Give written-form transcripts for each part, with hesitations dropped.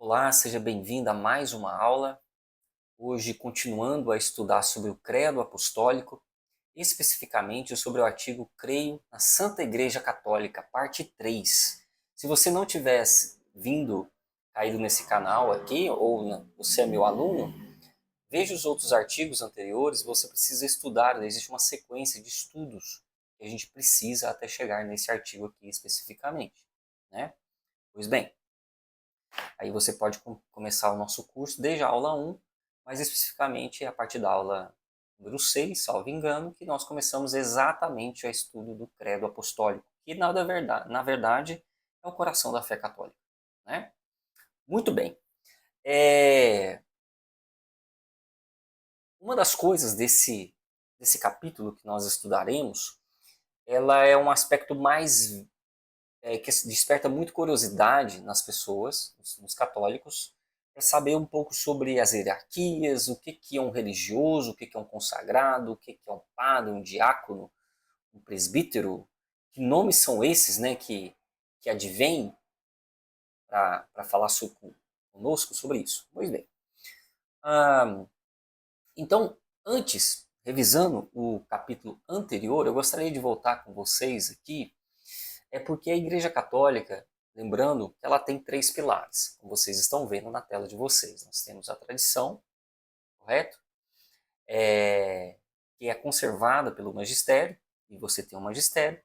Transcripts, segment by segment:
Olá, seja bem-vindo a mais uma aula. Hoje, continuando a estudar sobre o Credo Apostólico, especificamente sobre o artigo Creio na Santa Igreja Católica, parte 3. Se você não tivesse caído nesse canal aqui, ou você é meu aluno, veja os outros artigos anteriores, você precisa estudar, existe uma sequência de estudos que a gente precisa até chegar nesse artigo aqui especificamente, né? Pois bem, aí você pode começar o nosso curso desde a aula 1, mas especificamente a partir da aula número 6, salvo engano, que nós começamos exatamente o estudo do Credo Apostólico, que na verdade é o coração da fé católica, né? Muito bem. Uma das coisas desse capítulo que nós estudaremos, ela é um aspecto mais que desperta muito curiosidade nas pessoas, nos católicos, para saber um pouco sobre as hierarquias, o que é um religioso, o que é um consagrado, o que é um padre, um diácono, um presbítero. Que nomes são esses, né, que advêm para falar conosco sobre isso? Pois bem. Então, antes, revisando o capítulo anterior, eu gostaria de voltar com vocês aqui porque a Igreja Católica, lembrando que ela tem 3 pilares, como vocês estão vendo na tela de vocês. Nós temos a tradição, correto? Que é conservada pelo magistério, e você tem o magistério,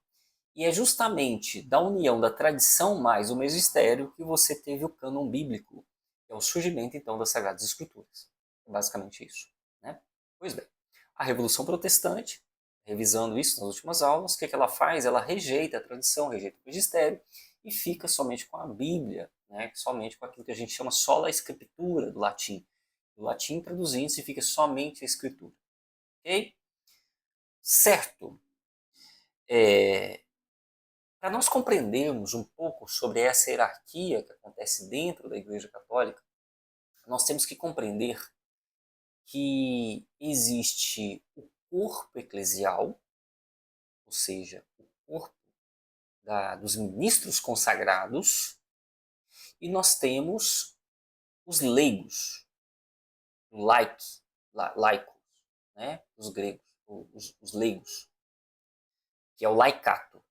e é justamente da união da tradição mais o magistério que você teve o cânon bíblico, que é o surgimento então das Sagradas Escrituras. É basicamente isso, né? Pois bem, a Revolução Protestante, revisando isso nas últimas aulas, o que ela faz? Ela rejeita a tradição, rejeita o magistério e fica somente com a Bíblia, né? Somente com aquilo que a gente chama sola escritura do latim. Do latim traduzindo-se fica somente a escritura. Ok? Certo. Para nós compreendermos um pouco sobre essa hierarquia que acontece dentro da Igreja Católica, nós temos que compreender que existe o corpo eclesial, ou seja, o corpo dos ministros consagrados, e nós temos os leigos, laicos, né? Os gregos, os leigos, que é o laicato.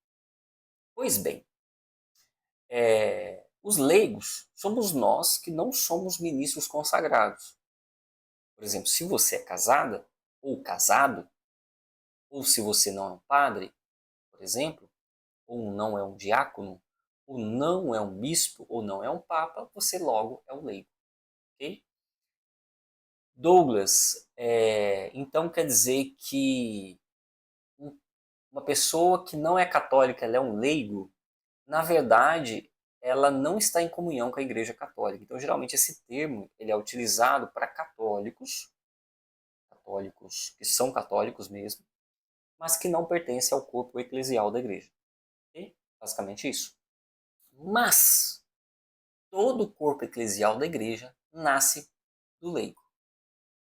Pois bem, os leigos somos nós que não somos ministros consagrados. Por exemplo, se você é casada ou casado, ou se você não é um padre, por exemplo, ou não é um diácono, ou não é um bispo, ou não é um papa, você logo é um leigo. Ok? Douglas, então quer dizer que uma pessoa que não é católica, ela é um leigo? Na verdade, ela não está em comunhão com a Igreja Católica. Então, geralmente, esse termo ele é utilizado para católicos que são católicos mesmo, mas que não pertencem ao corpo eclesial da Igreja. Okay? Basicamente isso. Mas, todo o corpo eclesial da Igreja nasce do leigo.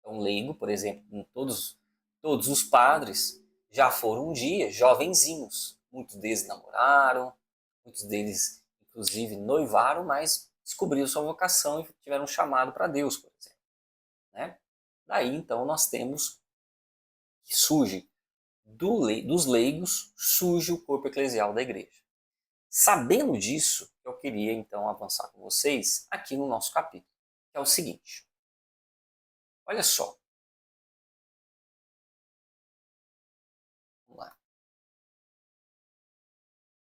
Então, leigo, por exemplo, todos os padres já foram um dia jovenzinhos. Muitos deles namoraram, muitos deles, inclusive, noivaram, mas descobriram sua vocação e tiveram um chamado para Deus, por exemplo. Né? Daí, então, nós temos que surge dos leigos, surge o corpo eclesial da igreja. Sabendo disso, eu queria, então, avançar com vocês aqui no nosso capítulo, que é o seguinte. Olha só. Vamos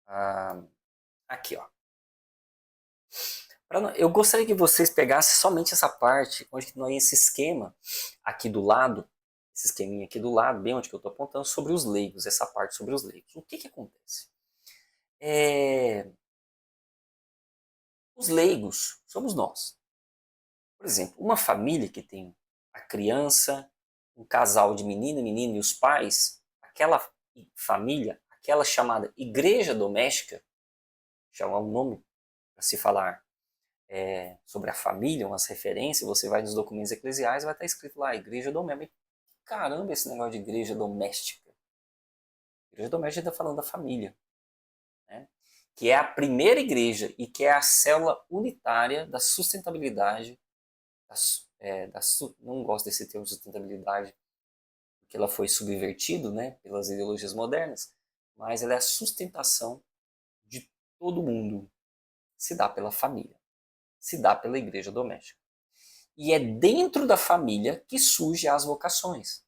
lá. Aqui, ó. Eu gostaria que vocês pegassem somente essa parte, onde nós esse esquema aqui do lado, esse esqueminha aqui do lado, bem onde que eu estou apontando, sobre os leigos, essa parte sobre os leigos. O que acontece? Os leigos somos nós. Por exemplo, uma família que tem a criança, um casal de menino e menina e os pais, aquela família, aquela chamada igreja doméstica, já é um nome para se falar sobre a família, umas referências, você vai nos documentos eclesiais, vai estar escrito lá, igreja doméstica. Caramba, esse negócio de igreja doméstica. Igreja doméstica está falando da família. Né? que é a primeira igreja e que é a célula unitária da sustentabilidade, não gosto desse termo sustentabilidade, porque ela foi subvertido, né, pelas ideologias modernas, mas ela é a sustentação de todo mundo. Se dá pela família, se dá pela igreja doméstica. E é dentro da família que surgem as vocações.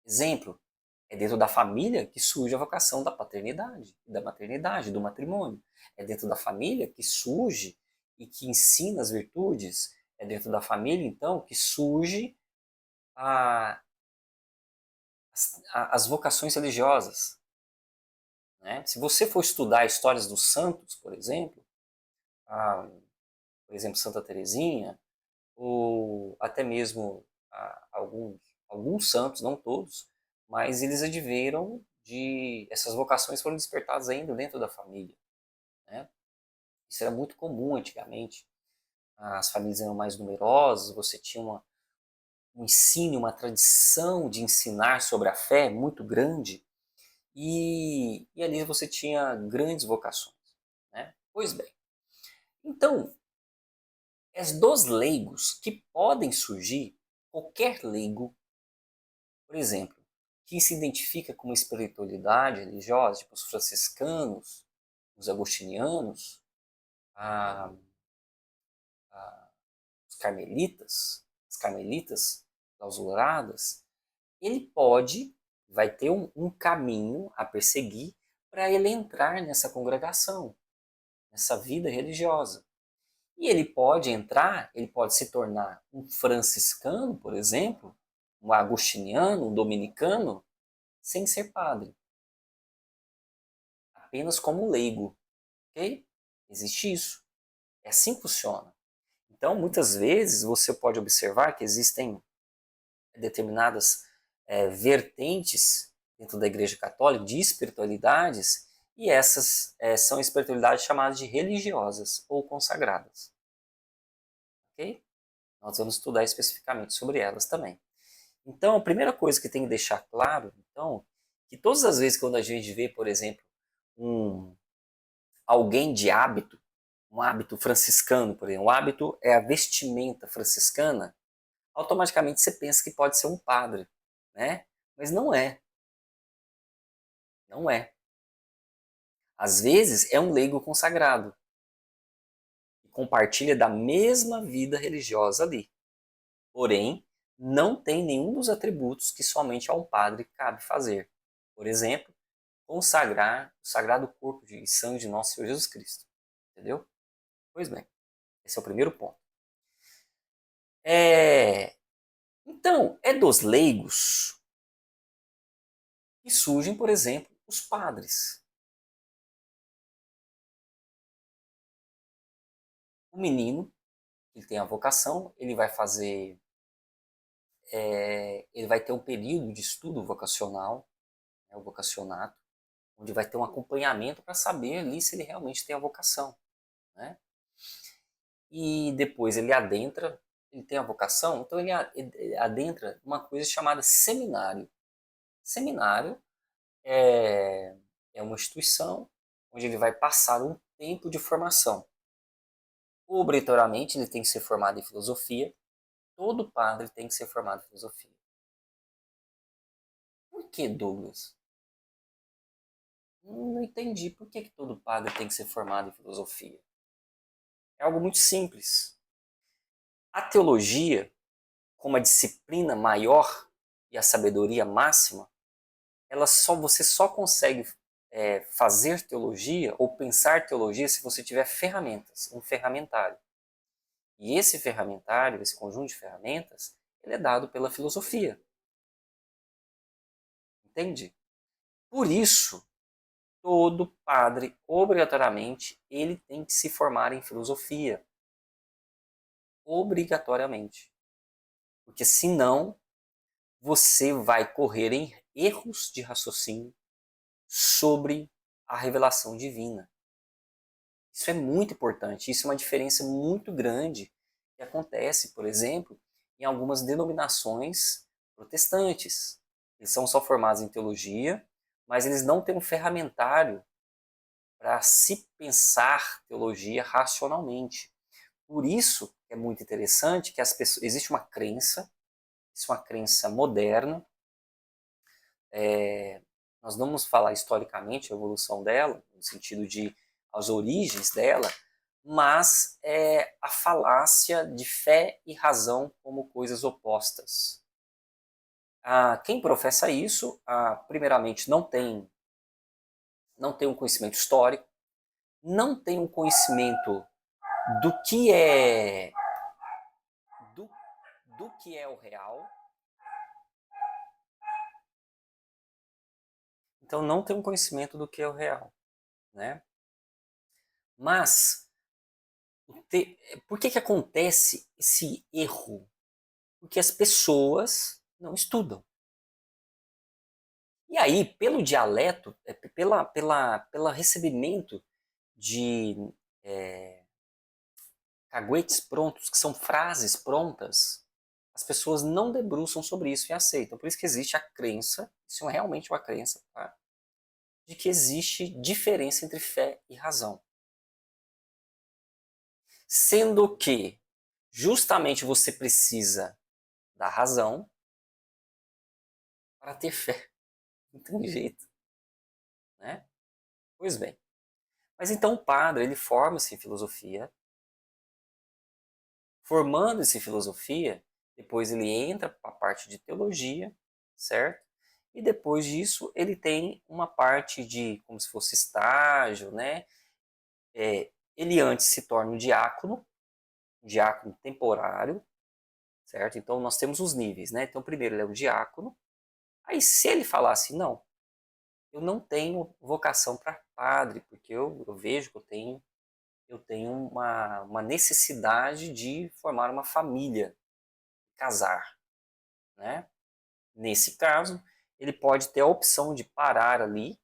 Exemplo, é dentro da família que surge a vocação da paternidade, da maternidade, do matrimônio. É dentro da família que surge e que ensina as virtudes. É dentro da família, então, que surge a, as vocações religiosas. Né? Se você for estudar histórias dos santos, por exemplo, Santa Teresinha, ou até mesmo alguns santos, não todos, mas eles adviram de... Essas vocações foram despertadas ainda dentro da família. Né? Isso era muito comum antigamente. As famílias eram mais numerosas, você tinha um ensino, uma tradição de ensinar sobre a fé muito grande, e ali você tinha grandes vocações. Né? Pois bem, então, dos leigos que podem surgir, qualquer leigo, por exemplo, que se identifica com uma espiritualidade religiosa, tipo os franciscanos, os agostinianos, a, os carmelitas, as carmelitas clausuradas, ele vai ter um caminho a perseguir para ele entrar nessa congregação, nessa vida religiosa. E ele pode entrar, ele pode se tornar um franciscano, por exemplo, um agostiniano, um dominicano, sem ser padre. Apenas como leigo. Ok? Existe isso. É assim que funciona. Então, muitas vezes, você pode observar que existem determinadas vertentes dentro da Igreja Católica de espiritualidades, e essas são espiritualidades chamadas de religiosas ou consagradas. Ok? Nós vamos estudar especificamente sobre elas também. Então, a primeira coisa que tem que deixar claro, então, que todas as vezes quando a gente vê, por exemplo, alguém de hábito, um hábito franciscano, por exemplo, o hábito é a vestimenta franciscana, automaticamente você pensa que pode ser um padre, né? Mas não é. Não é. Às vezes é um leigo consagrado, que compartilha da mesma vida religiosa ali. Porém, não tem nenhum dos atributos que somente a um padre cabe fazer. Por exemplo, consagrar o sagrado corpo e sangue de nosso Senhor Jesus Cristo. Entendeu? Pois bem, esse é o primeiro ponto. Então, é dos leigos que surgem, por exemplo, os padres. O menino, ele tem a vocação, ele vai fazer, ele vai ter um período de estudo vocacional, né, o vocacionato, onde vai ter um acompanhamento para saber ali se ele realmente tem a vocação. Né? E depois ele tem a vocação, então ele adentra uma coisa chamada seminário. Seminário é uma instituição onde ele vai passar um tempo de formação. Obrigatoriamente ele tem que ser formado em filosofia. Todo padre tem que ser formado em filosofia. Por que, Douglas? Não entendi. Por que todo padre tem que ser formado em filosofia? É algo muito simples. A teologia, como a disciplina maior e a sabedoria máxima, você só consegue fazer teologia ou pensar teologia se você tiver ferramentas, um ferramentário. E esse ferramentário, esse conjunto de ferramentas, ele é dado pela filosofia. Entende? Por isso, todo padre, obrigatoriamente, ele tem que se formar em filosofia. Obrigatoriamente. Porque senão, você vai correr em erros de raciocínio sobre a revelação divina. Isso é muito importante, isso é uma diferença muito grande que acontece, por exemplo, em algumas denominações protestantes. Eles são só formados em teologia, mas eles não têm um ferramentário para se pensar teologia racionalmente. Por isso é muito interessante que as pessoas, existe uma crença, isso é uma crença moderna, nós não vamos falar historicamente a evolução dela, no sentido de as origens dela, mas é a falácia de fé e razão como coisas opostas. Quem professa isso, primeiramente, não tem um conhecimento histórico, não tem um conhecimento do que é do, do que é o real, então não tem um conhecimento do que é o real, né? Mas por que acontece esse erro? Porque as pessoas não estudam. E aí, pelo dialeto, pelo recebimento de caguetes prontos, que são frases prontas, as pessoas não debruçam sobre isso e aceitam. Por isso que existe a crença, isso é realmente uma crença, tá? De que existe diferença entre fé e razão. Sendo que justamente você precisa da razão para ter fé. Não tem jeito, né? Pois bem. Mas então o padre, ele forma-se em filosofia. Formando-se em filosofia, depois ele entra para a parte de teologia, certo? E depois disso ele tem uma parte de, como se fosse estágio, né? Ele antes se torna um diácono temporário, certo? Então nós temos os níveis, né? Então primeiro ele é um diácono. Aí se ele falar assim, não, eu não tenho vocação para padre, porque eu vejo que eu tenho uma necessidade de formar uma família, casar, né? Nesse caso, ele pode ter a opção de parar ali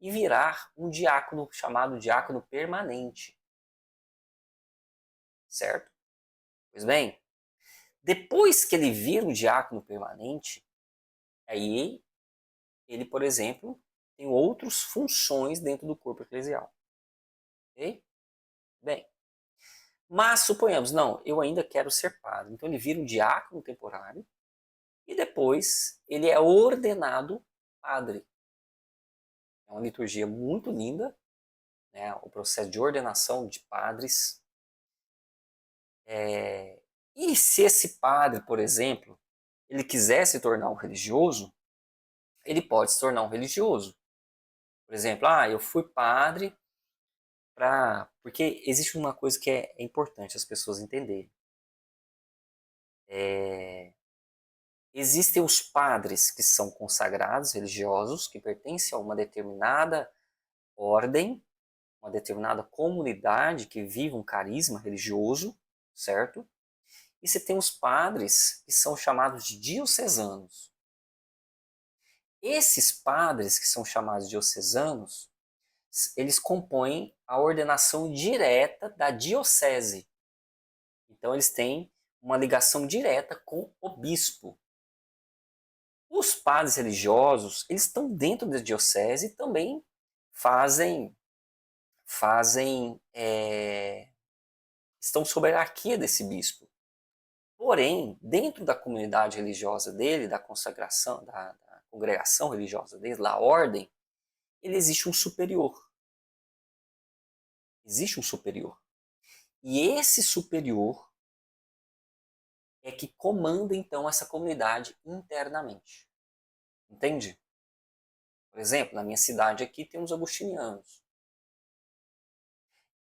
e virar um diácono chamado diácono permanente, certo? Pois bem, depois que ele vira um diácono permanente, aí ele, por exemplo, tem outras funções dentro do corpo eclesial. Ok? Bem, mas suponhamos, não, eu ainda quero ser padre. Então ele vira um diácono temporário e depois ele é ordenado padre. É uma liturgia muito linda, né? O processo de ordenação de padres. E se esse padre, por exemplo, ele quiser se tornar um religioso, ele pode se tornar um religioso. Por exemplo, eu fui padre porque existe uma coisa que é importante as pessoas entenderem. Existem os padres que são consagrados, religiosos, que pertencem a uma determinada ordem, uma determinada comunidade que vive um carisma religioso, certo? E você tem os padres que são chamados de diocesanos. Esses padres que são chamados diocesanos, eles compõem a ordenação direta da diocese. Então eles têm uma ligação direta com o bispo. Os padres religiosos, eles estão dentro da diocese e também fazem, estão sob a hierarquia desse bispo. Porém, dentro da comunidade religiosa dele, da consagração, da congregação religiosa dele, da ordem, ele existe um superior. Existe um superior. E esse superior é que comanda então essa comunidade internamente. Entende? Por exemplo, na minha cidade aqui tem os agostinianos.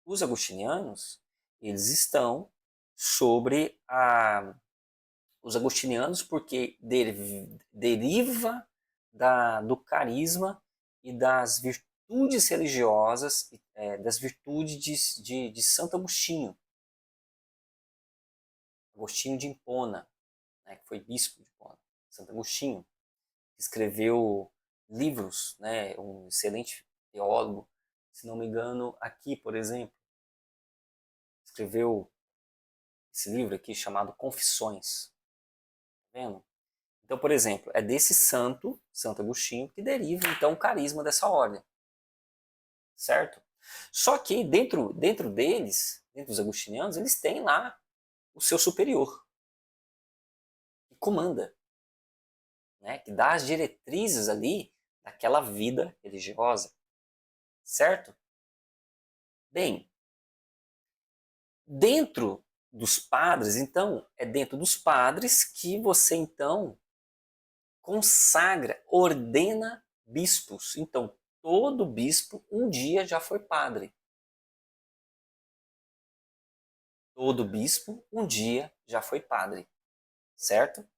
Os agostinianos, eles estão sobre os agostinianos porque deriva do carisma e das virtudes religiosas, das virtudes de Santo Agostinho. Agostinho de Hipona, né, que foi bispo de Hipona. Santo Agostinho escreveu livros, né, um excelente teólogo, se não me engano, aqui, por exemplo, escreveu esse livro aqui chamado Confissões. Tá vendo? Então, por exemplo, é desse Santo Agostinho, que deriva então o carisma dessa ordem. Certo? Só que dentro deles, dentro dos agostinianos, eles têm lá o seu superior, que comanda, né, que dá as diretrizes ali daquela vida religiosa, certo? Bem, dentro dos padres, então, é dentro dos padres que você, então, consagra, ordena bispos. Então, todo bispo um dia já foi padre. Todo bispo um dia já foi padre, certo?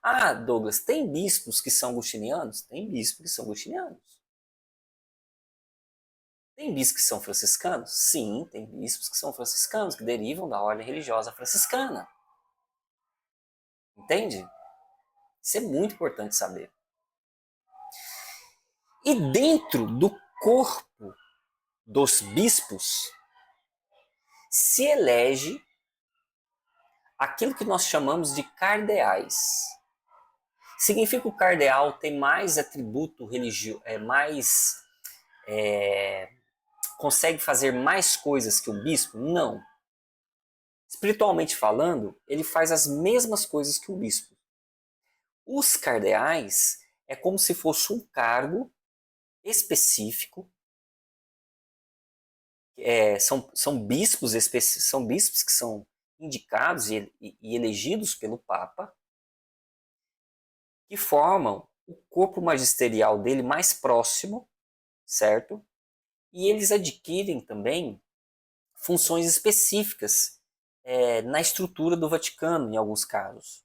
Ah, Douglas, tem bispos que são agostinianos? Tem bispos que são agostinianos. Tem bispos que são franciscanos? Sim, tem bispos que são franciscanos, que derivam da ordem religiosa franciscana. Entende? Isso é muito importante saber. E dentro do corpo dos bispos se elege aquilo que nós chamamos de cardeais. Significa que o cardeal tem mais atributo religioso, consegue fazer mais coisas que o bispo? Não. Espiritualmente falando, ele faz as mesmas coisas que o bispo. Os cardeais é como se fosse um cargo específico, são bispos que são indicados e elegidos pelo Papa, que formam o corpo magisterial dele mais próximo, certo? E eles adquirem também funções específicas na estrutura do Vaticano, em alguns casos.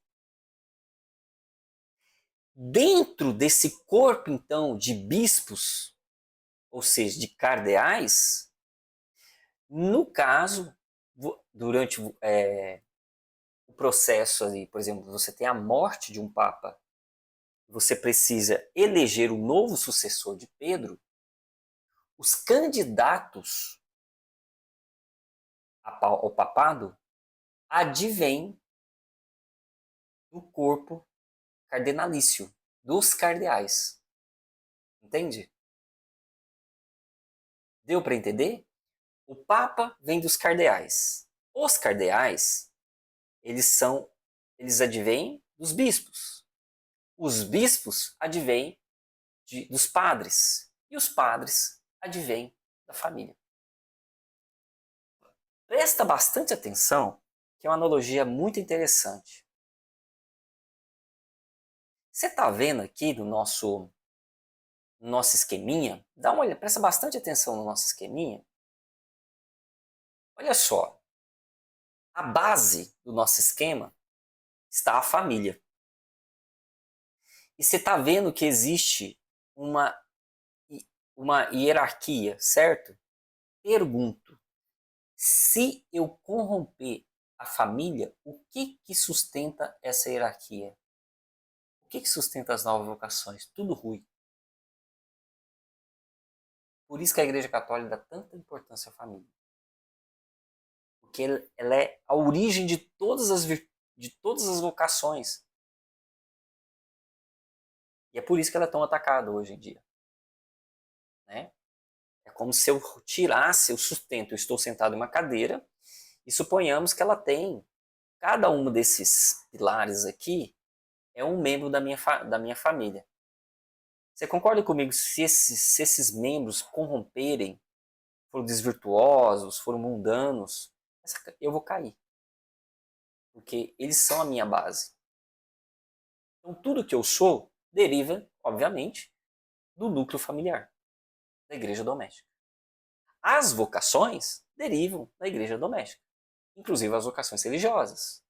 Dentro desse corpo, então, de bispos, ou seja, de cardeais, no caso, durante o processo ali, por exemplo, você tem a morte de um papa, você precisa eleger o novo sucessor de Pedro, os candidatos ao papado advêm do corpo cardenalício, dos cardeais. Entende? Deu para entender? O Papa vem dos cardeais. Os cardeais, eles advêm dos bispos. Os bispos advêm dos padres. E os padres advêm da família. Presta bastante atenção, que é uma analogia muito interessante. Você está vendo aqui no nosso esqueminha? Dá uma olhada, presta bastante atenção no nosso esqueminha. Olha só, a base do nosso esquema está a família. E você está vendo que existe uma hierarquia, certo? Pergunto, se eu corromper a família, o que sustenta essa hierarquia? O que sustenta as novas vocações? Tudo ruim. Por isso que a Igreja Católica dá tanta importância à família. Porque ela é a origem de todas as vocações. E é por isso que ela é tão atacada hoje em dia. Né? É como se eu tirasse o sustento. Eu estou sentado em uma cadeira e suponhamos que ela tem, cada um desses pilares aqui é um membro da minha família. Você concorda comigo se esses membros corromperem, foram desvirtuosos, foram mundanos, eu vou cair. Porque eles são a minha base. Então tudo que eu sou deriva, obviamente, do núcleo familiar, da igreja doméstica. As vocações derivam da igreja doméstica, inclusive as vocações religiosas.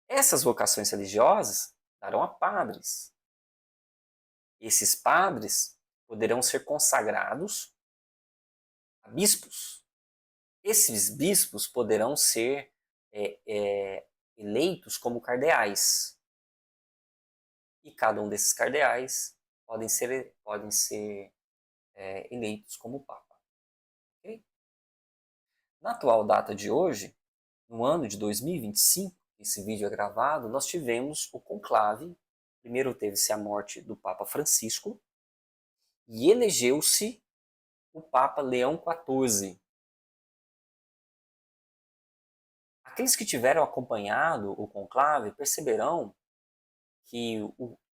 Essas vocações religiosas darão a padres. Esses padres poderão ser consagrados a bispos. Esses bispos poderão ser eleitos como cardeais. E cada um desses cardeais podem ser eleitos como papa. Okay? Na atual data de hoje, no ano de 2025, esse vídeo é gravado, nós tivemos o conclave. Primeiro teve-se a morte do Papa Francisco, e elegeu-se o Papa Leão XIV. Aqueles que tiveram acompanhado o conclave perceberão que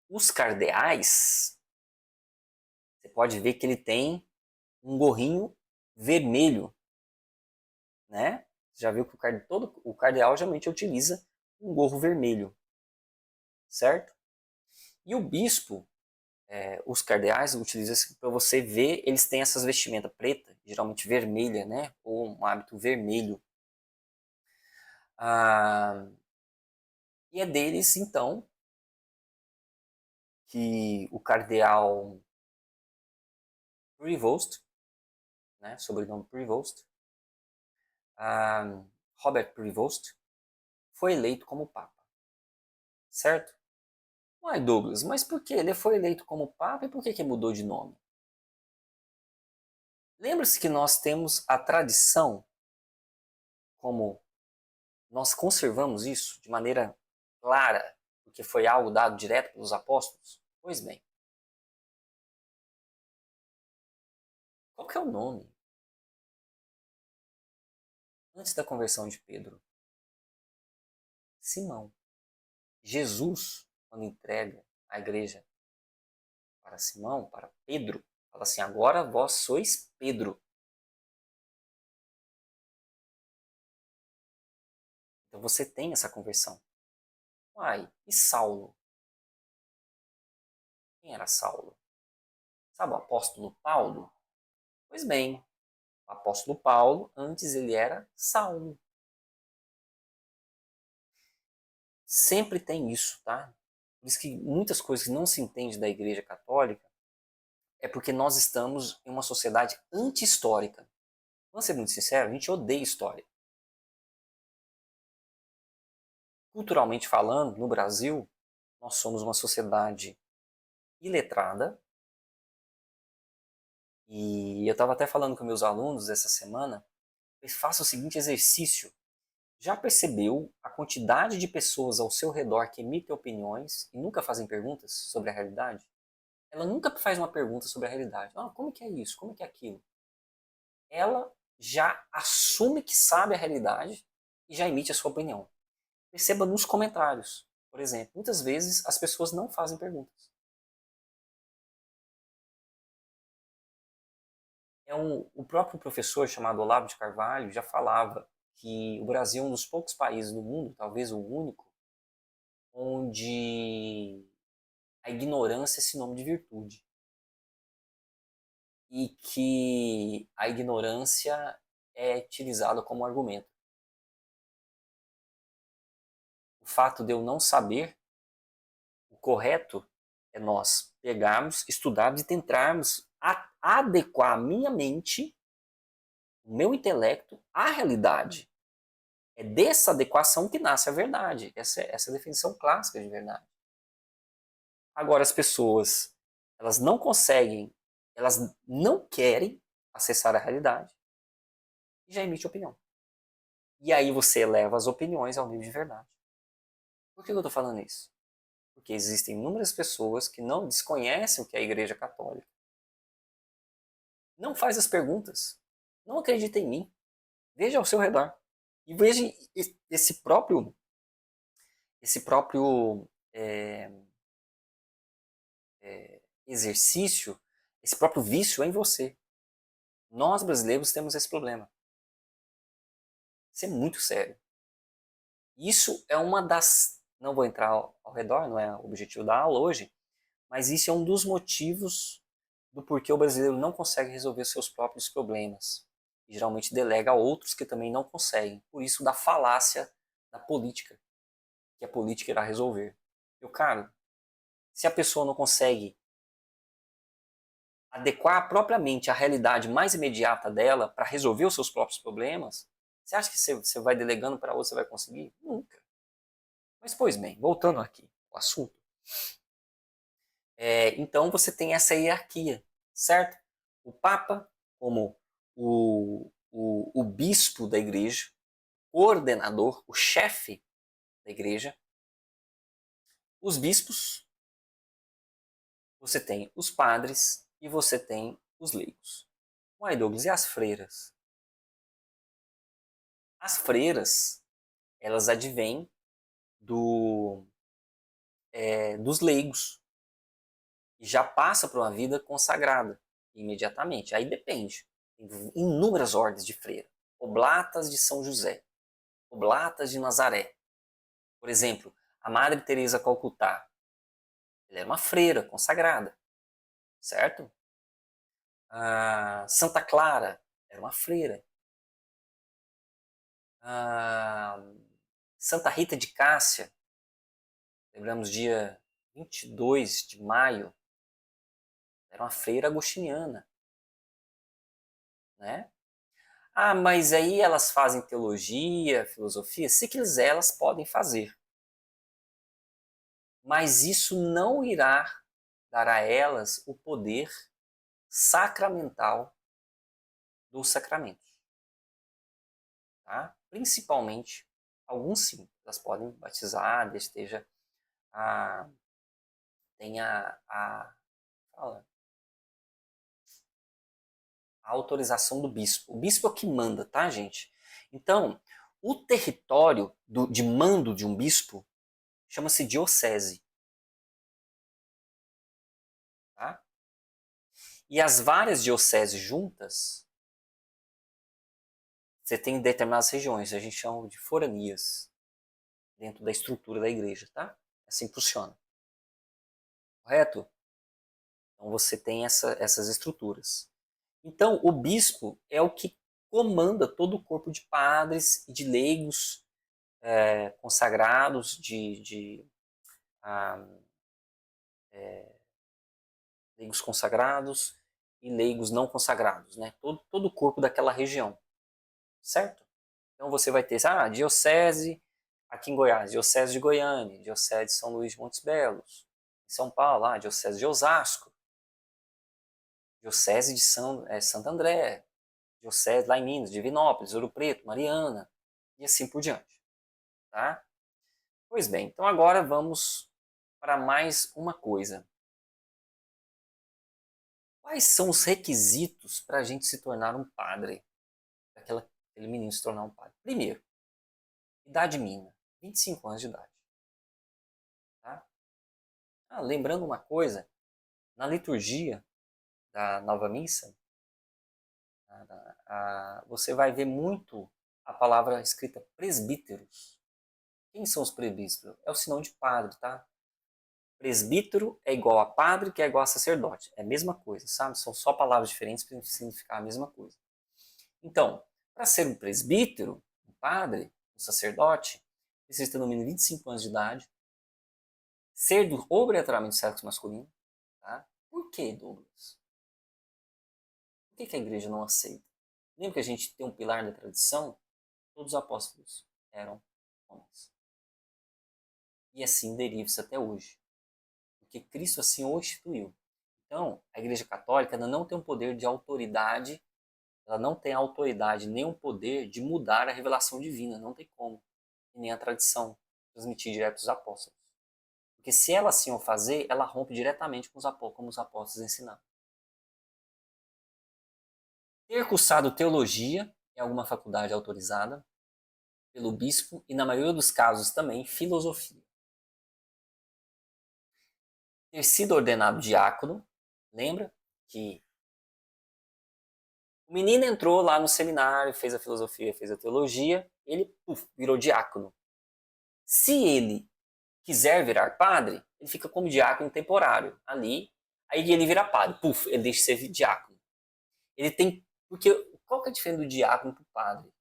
os cardeais, você pode ver que ele tem um gorrinho vermelho, né? Você já viu que todo o cardeal geralmente utiliza um gorro vermelho, certo? E o bispo, os cardeais utilizam para você ver, eles têm essas vestimentas preta, geralmente vermelha, né? Ou um hábito vermelho. E é deles, então, que o cardeal Prevost, né, sobrenome Prevost, Robert Prevost, foi eleito como Papa, certo? Uai, Douglas, mas por que ele foi eleito como Papa e por que mudou de nome? Lembra-se que nós temos a tradição, como nós conservamos isso de maneira clara, porque foi algo dado direto pelos apóstolos? Pois bem, qual que é o nome antes da conversão de Pedro? Simão. Jesus, quando entrega a igreja para Simão, para Pedro, fala assim: agora vós sois Pedro. Então você tem essa conversão. Uai, e Saulo? Quem era Saulo? Sabe o apóstolo Paulo? Pois bem, o apóstolo Paulo, antes ele era Saulo. Sempre tem isso, tá? Por isso que muitas coisas que não se entende da Igreja Católica é porque nós estamos em uma sociedade anti-histórica. Vamos ser muito sinceros, a gente odeia história. Culturalmente falando, no Brasil, nós somos uma sociedade iletrada. E eu estava até falando com meus alunos essa semana, faça o seguinte exercício. Já percebeu a quantidade de pessoas ao seu redor que emitem opiniões e nunca fazem perguntas sobre a realidade? Ela nunca faz uma pergunta sobre a realidade. Ah, como que é isso? Como que é aquilo? Ela já assume que sabe a realidade e já emite a sua opinião. Perceba nos comentários, por exemplo. Muitas vezes as pessoas não fazem perguntas. O próprio professor chamado Olavo de Carvalho já falava que o Brasil é um dos poucos países do mundo, talvez o único, onde a ignorância é sinônimo de virtude. E que a ignorância é utilizada como argumento. O fato de eu não saber, o correto é nós pegarmos, estudarmos e tentarmos adequar a minha mente, o meu intelecto, à realidade. É dessa adequação que nasce a verdade. Essa é a definição clássica de verdade. Agora, as pessoas, elas não conseguem, elas não querem acessar a realidade e já emite opinião. E aí você eleva as opiniões ao nível de verdade. Por que eu estou falando isso? Porque existem inúmeras pessoas que não desconhecem o que é a Igreja Católica. Não faz as perguntas. Não acredita em mim. Veja ao seu redor. E veja esse próprio exercício, esse próprio vício em você. Nós brasileiros temos esse problema. Isso é muito sério. Isso é uma das... Não vou entrar ao redor, não é o objetivo da aula hoje, mas isso é um dos motivos do porquê o brasileiro não consegue resolver seus próprios problemas. E geralmente delega a outros que também não conseguem. Por isso da falácia da política, que a política irá resolver. Meu caro, se a pessoa não consegue adequar propriamente a realidade mais imediata dela para resolver os seus próprios problemas, você acha que você vai delegando para outro, você vai conseguir? Nunca. Mas, pois bem, voltando aqui ao assunto. Então você tem essa hierarquia, certo? O Papa como o bispo da igreja, o ordenador, o chefe da igreja. Os bispos, você tem os padres e você tem os leigos. Uai, Douglas, e as freiras? As freiras, elas advêm dos leigos e já passa para uma vida consagrada imediatamente. Aí depende. Tem inúmeras ordens de freira. Oblatas de São José, Oblatas de Nazaré. Por exemplo, a Madre Teresa Calcutá, ela era uma freira consagrada, certo? A Santa Clara era uma freira. A Santa Rita de Cássia, lembramos dia 22 de maio, era uma freira agostiniana, né? Ah, mas aí elas fazem teologia, filosofia? Se quiser, elas podem fazer. Mas isso não irá dar a elas o poder sacramental dos sacramentos. Tá? Principalmente, alguns sim, elas podem batizar, esteja tenha a autorização do bispo. O bispo é o que manda, tá, gente? Então, o território de mando de um bispo chama-se diocese. Tá? E as várias dioceses juntas, você tem determinadas regiões, a gente chama de foranias, dentro da estrutura da igreja, tá? Assim funciona. Correto? Então você tem essas estruturas. Então o bispo é o que comanda todo o corpo de padres e de leigos consagrados, leigos consagrados e leigos não consagrados, né? Todo o corpo daquela região, certo? Então você vai ter, diocese aqui em Goiás, diocese de Goiânia, diocese de São Luís de Montes Belos, em São Paulo, diocese de Osasco, diocese de Santo André, diocese lá em Minas, Divinópolis, Ouro Preto, Mariana, e assim por diante, tá? Pois bem, então agora vamos para mais uma coisa. Quais são os requisitos para a gente se tornar um padre? Para aquele menino se tornar um padre. Primeiro, idade mínima, 25 anos de idade. Tá? Lembrando uma coisa, na liturgia da Nova Missa, você vai ver muito a palavra escrita presbíteros. Quem são os presbíteros? É o sinal de padre, tá? Presbítero é igual a padre, que é igual a sacerdote. É a mesma coisa, sabe? São só palavras diferentes para significar a mesma coisa. Então, para ser um presbítero, um padre, um sacerdote, precisa ter no mínimo 25 anos de idade, ser obrigatoriamente do sexo masculino. Tá? Por que, Douglas? Por que a igreja não aceita? Lembra que a gente tem um pilar da tradição? Todos os apóstolos eram homens. E assim deriva-se até hoje. Porque Cristo assim o instituiu. Então, a Igreja Católica não tem um poder de autoridade, ela não tem autoridade nem um poder de mudar a revelação divina, não tem como. E nem a tradição transmitir direto dos apóstolos. Porque se ela assim o fazer, ela rompe diretamente com os apóstolos, como os apóstolos ensinaram. Ter cursado teologia em alguma faculdade autorizada pelo bispo e, na maioria dos casos, também filosofia. Ter sido ordenado diácono, lembra que o menino entrou lá no seminário, fez a filosofia, fez a teologia, ele virou diácono. Se ele quiser virar padre, ele fica como diácono temporário ali, aí ele vira padre, ele deixa de ser diácono. Ele tem, porque qual que é a diferença do diácono para o padre?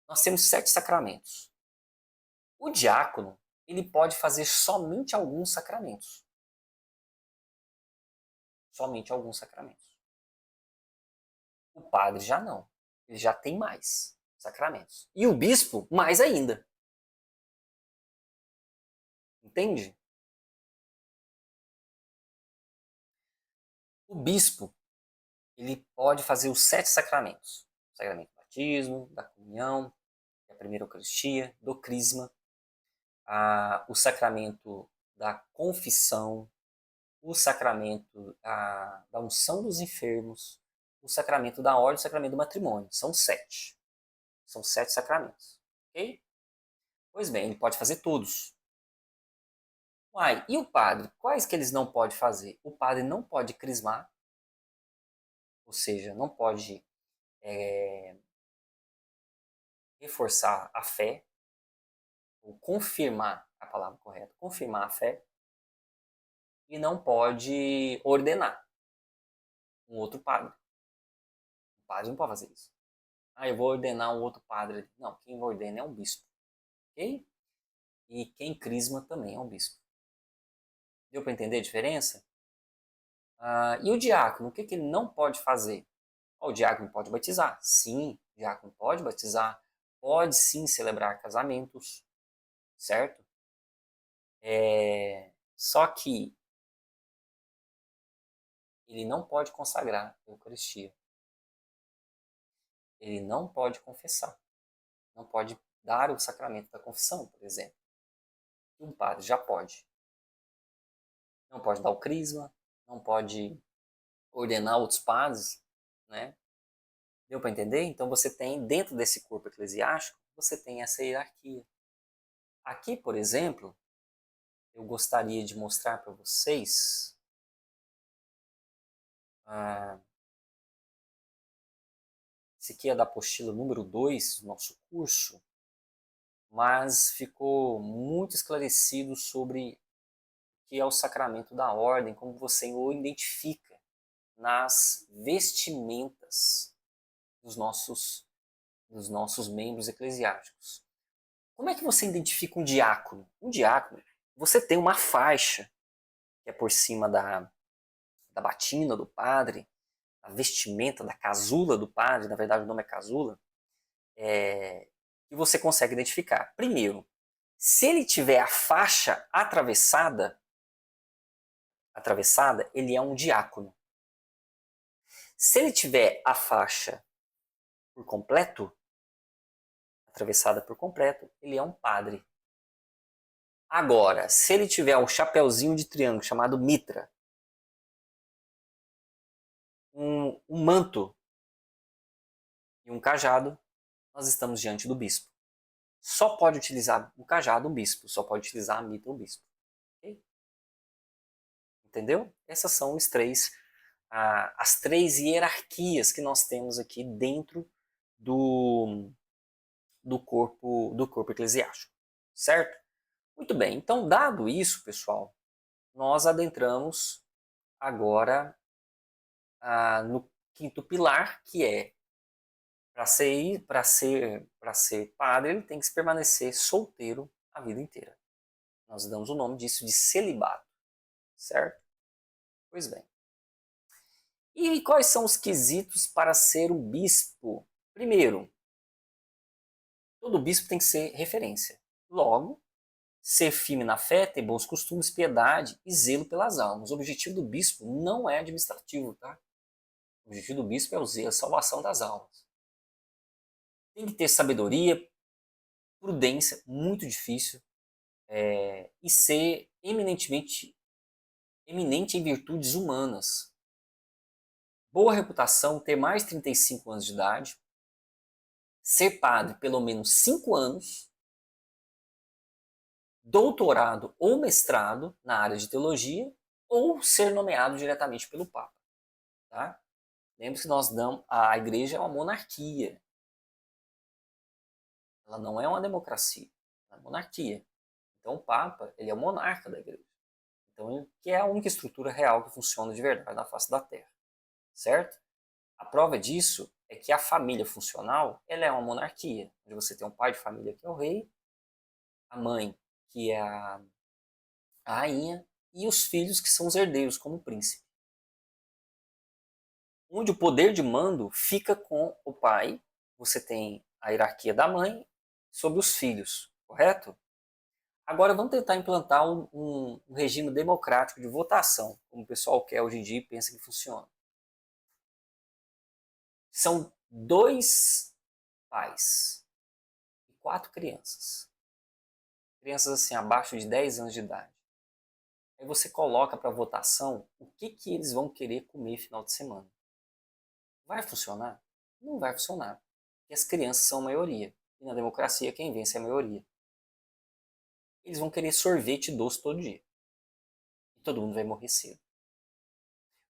Nós temos 7 sacramentos. O diácono, ele pode fazer somente alguns sacramentos. Somente alguns sacramentos. O padre já não. Ele já tem mais sacramentos. E o bispo, mais ainda. Entende? O bispo, ele pode fazer os 7 sacramentos. O sacramento do batismo, da comunhão, da primeira Eucaristia, do crisma, o sacramento da confissão, o sacramento da unção dos enfermos, o sacramento da ordem e o sacramento do matrimônio. São 7. São 7 sacramentos. Ok? Pois bem, ele pode fazer todos. Uai, e o padre? Quais que eles não pode fazer? O padre não pode crismar, ou seja, não pode reforçar a fé, ou confirmar a palavra correta, confirmar a fé, e não pode ordenar um outro padre. O padre não pode fazer isso. Eu vou ordenar um outro padre. Não, quem ordena é um bispo. Ok? E quem crisma também é um bispo. Deu para entender a diferença? E o diácono, o que ele não pode fazer? O diácono pode batizar. Sim, o diácono pode batizar. Pode sim celebrar casamentos. Certo? Só que ele não pode consagrar a Eucaristia. Ele não pode confessar. Não pode dar o sacramento da confissão, por exemplo. E um padre já pode. Não pode dar o crisma, não pode ordenar outros padres, né? Deu para entender? Então você tem, dentro desse corpo eclesiástico, você tem essa hierarquia. Aqui, por exemplo, eu gostaria de mostrar para vocês esse aqui é da apostila número 2 do nosso curso, mas ficou muito esclarecido sobre o que é o sacramento da ordem, como você o identifica nas vestimentas dos nossos membros eclesiásticos. Como é que você identifica um diácono? Um diácono, você tem uma faixa que é por cima da batina do padre, a vestimenta da casula do padre, na verdade o nome é casula, que você consegue identificar. Primeiro, se ele tiver a faixa atravessada, ele é um diácono. Se ele tiver a faixa por completo, atravessada por completo, ele é um padre. Agora, se ele tiver um chapeuzinho de triângulo chamado mitra, um manto e um cajado, nós estamos diante do bispo. Só pode utilizar o cajado um bispo, só pode utilizar a mitra um bispo. Okay? Entendeu? Essas são as 3 hierarquias que nós temos aqui dentro do corpo eclesiástico. Certo? Muito bem, então dado isso, pessoal, nós adentramos agora no 5º pilar, que é para ser padre, ele tem que permanecer solteiro a vida inteira. Nós damos o nome disso de celibato, certo? Pois bem. E quais são os quesitos para ser um bispo? Primeiro, todo bispo tem que ser referência. Logo, ser firme na fé, ter bons costumes, piedade e zelo pelas almas. O objetivo do bispo não é administrativo, tá? O objetivo do bispo é o zelo, a salvação das almas. Tem que ter sabedoria, prudência, muito difícil, e ser eminente em virtudes humanas. Boa reputação, ter mais de 35 anos de idade, ser padre pelo menos 5 anos, doutorado ou mestrado na área de teologia, ou ser nomeado diretamente pelo Papa. Tá? Lembre-se que a igreja é uma monarquia. Ela não é uma democracia, é uma monarquia. Então o Papa, ele é o monarca da igreja. Então, que é a única estrutura real que funciona de verdade na face da Terra. Certo? A prova disso é que a família funcional, ela é uma monarquia, onde você tem um pai de família que é o rei, a mãe que é a rainha e os filhos que são os herdeiros como o príncipe. Onde o poder de mando fica com o pai, você tem a hierarquia da mãe sobre os filhos, correto? Agora vamos tentar implantar um regime democrático de votação, como o pessoal quer hoje em dia e pensa que funciona. São 2 pais e 4 crianças. Crianças assim, abaixo de 10 anos de idade. Aí você coloca para votação o que eles vão querer comer final de semana. Vai funcionar? Não vai funcionar. Porque as crianças são a maioria. E na democracia quem vence é a maioria. Eles vão querer sorvete doce todo dia. E todo mundo vai morrer cedo.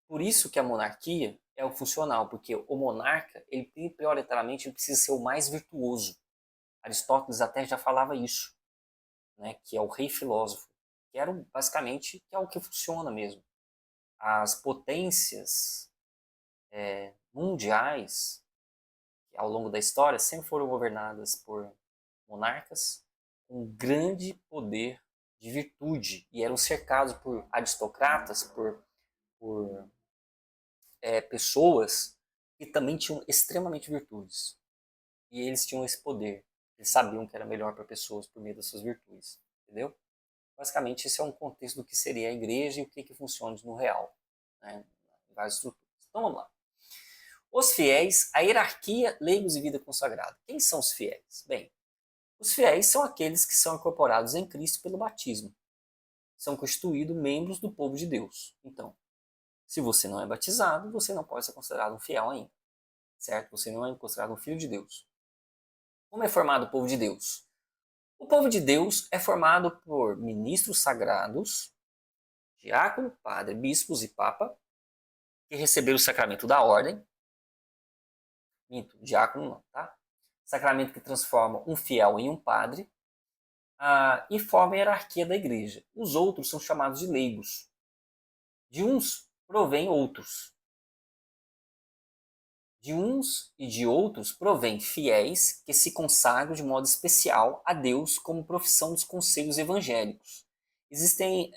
Por isso que a monarquia é o funcional, porque o monarca, ele prioritariamente ele precisa ser o mais virtuoso. Aristóteles até já falava isso, né, que é o rei filósofo, que era basicamente que é o que funciona mesmo. As potências mundiais, que ao longo da história sempre foram governadas por monarcas com grande poder de virtude e eram cercados por aristocratas, por pessoas que também tinham extremamente virtudes. E eles tinham esse poder. Eles sabiam que era melhor para pessoas por meio das suas virtudes. Entendeu? Basicamente, esse é um contexto do que seria a igreja e o que funciona no real. Né? Em várias estruturas. Então vamos lá. Os fiéis, a hierarquia, leigos e vida consagrada. Quem são os fiéis? Bem, os fiéis são aqueles que são incorporados em Cristo pelo batismo. São constituídos membros do povo de Deus. Então, se você não é batizado, você não pode ser considerado um fiel ainda. Certo? Você não é considerado um filho de Deus. Como é formado o povo de Deus? O povo de Deus é formado por ministros sagrados, diácono, padre, bispos e papa, que receberam o sacramento da ordem. Minto, diácono não, tá? Sacramento que transforma um fiel em um padre e forma a hierarquia da igreja. Os outros são chamados de leigos. De uns provém outros. De uns e de outros provém fiéis que se consagram de modo especial a Deus como profissão dos conselhos evangélicos. Existem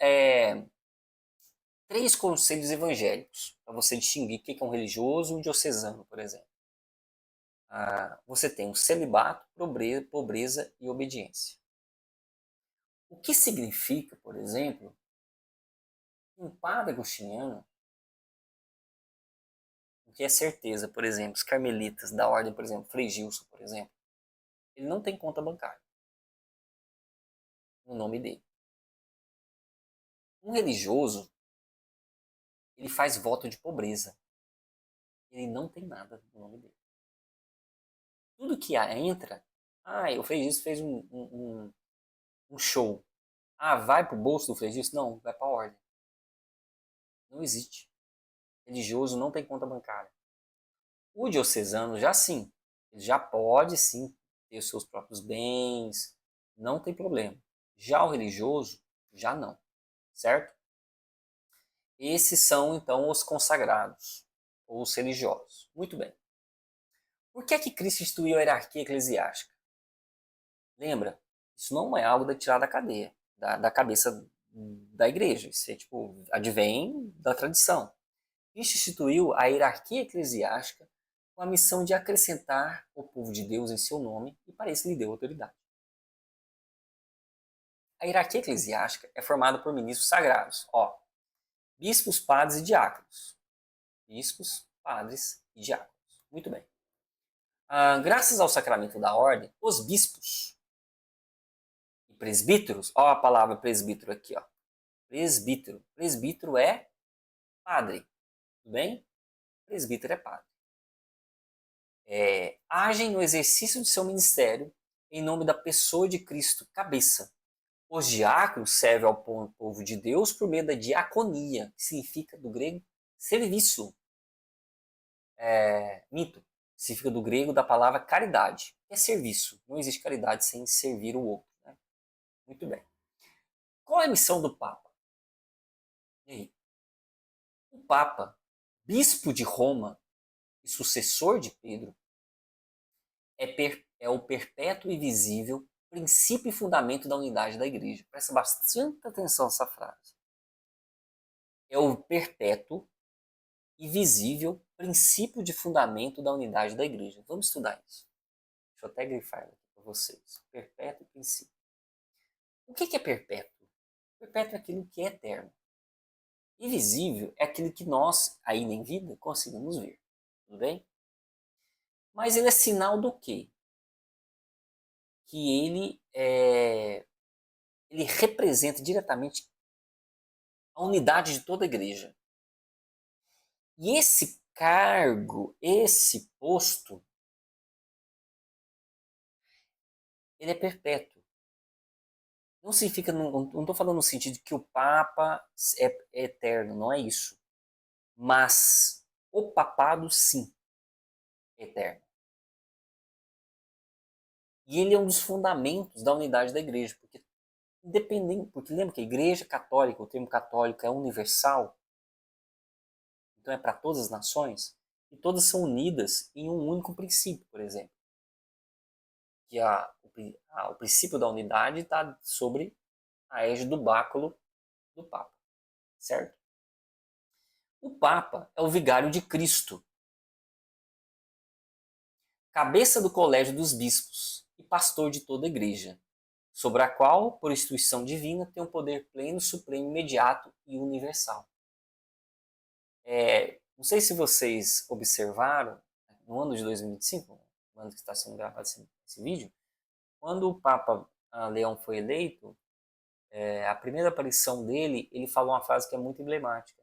3 conselhos evangélicos, para você distinguir o que é um religioso e um diocesano, por exemplo. Você tem o celibato, pobreza e obediência. O que significa, por exemplo, um padre agostiniano, o que é certeza, por exemplo, os carmelitas da ordem, por exemplo, Frei Gilson, por exemplo, ele não tem conta bancária no nome dele. Um religioso, ele faz voto de pobreza. Ele não tem nada no nome dele. Tudo que entra, o Frei Gilson fez um show. Vai pro bolso do Frei Gilson? Não, vai pra ordem. Não existe. Religioso não tem conta bancária. O diocesano já sim. Ele já pode sim ter os seus próprios bens, não tem problema. Já o religioso, já não. Certo? Esses são então os consagrados, ou os religiosos. Muito bem. Por que é que Cristo instituiu a hierarquia eclesiástica? Lembra? Isso não é algo da tirada da cadeia, da cabeça da igreja. Isso é, advém da tradição. Cristo instituiu a hierarquia eclesiástica com a missão de acrescentar o povo de Deus em seu nome e para isso lhe deu autoridade. A hierarquia eclesiástica é formada por ministros sagrados, bispos, padres e diáconos. Bispos, padres e diáconos. Muito bem. Graças ao sacramento da ordem, os bispos e presbíteros, a palavra presbítero aqui, presbítero. Presbítero é padre, tudo bem? Presbítero é padre. Agem no exercício de seu ministério em nome da pessoa de Cristo, cabeça. Os diáconos servem ao povo de Deus por meio da diaconia, que significa do grego serviço. Mito, significa do grego da palavra caridade, que é serviço. Não existe caridade sem servir o outro. Né? Muito bem. Qual é a missão do Papa? E aí? O Papa, bispo de Roma e sucessor de Pedro, é o perpétuo e visível princípio e fundamento da unidade da igreja. Presta bastante atenção nessa frase. É o perpétuo e visível princípio de fundamento da unidade da igreja. Vamos estudar isso. Deixa eu até grifar aqui para vocês. Perpétuo e princípio. O que é perpétuo? Perpétuo é aquilo que é eterno. E visível é aquilo que nós, ainda em vida, conseguimos ver. Tudo bem? Mas ele é sinal do quê? Que ele representa diretamente a unidade de toda a igreja. E esse cargo, esse posto, ele é perpétuo. Não significa, não estou falando no sentido de que o Papa é eterno, não é isso. Mas o papado, sim, é eterno. E ele é um dos fundamentos da unidade da igreja, porque independente, porque lembra que a igreja católica, o termo católico é universal, então é para todas as nações, e todas são unidas em um único princípio, por exemplo. Que o princípio da unidade está sobre a égide do báculo do Papa, certo? O Papa é o vigário de Cristo, cabeça do colégio dos bispos e pastor de toda a igreja, sobre a qual, por instituição divina, tem um poder pleno, supremo, imediato e universal. Não sei se vocês observaram, no ano de 2025, no ano que está sendo gravado esse vídeo, quando o Papa Leão foi eleito, a primeira aparição dele, ele falou uma frase que é muito emblemática.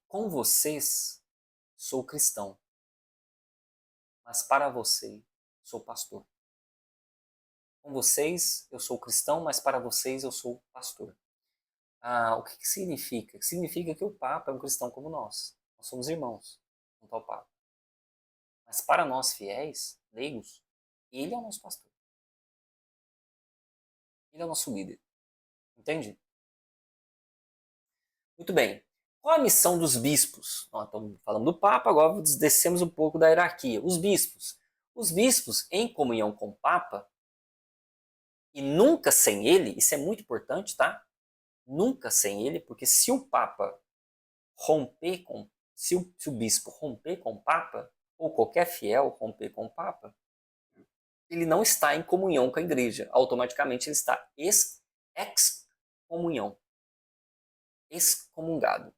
Com vocês, sou cristão, mas para você, sou pastor. Com vocês, eu sou cristão, mas para vocês, eu sou pastor. O que significa? Significa que o Papa é um cristão como nós. Nós somos irmãos junto ao Papa. Mas para nós fiéis, leigos, ele é o nosso pastor. Ele é o nosso líder. Entende? Muito bem. Qual a missão dos bispos? Nós estamos falando do Papa, agora descemos um pouco da hierarquia. Os bispos. Os bispos, em comunhão com o Papa, e nunca sem ele, isso é muito importante, tá? Nunca sem ele, porque se o Papa romper com. Se o bispo romper com o Papa, ou qualquer fiel romper com o Papa, ele não está em comunhão com a igreja. Automaticamente ele está ex-comunhão. Excomungado.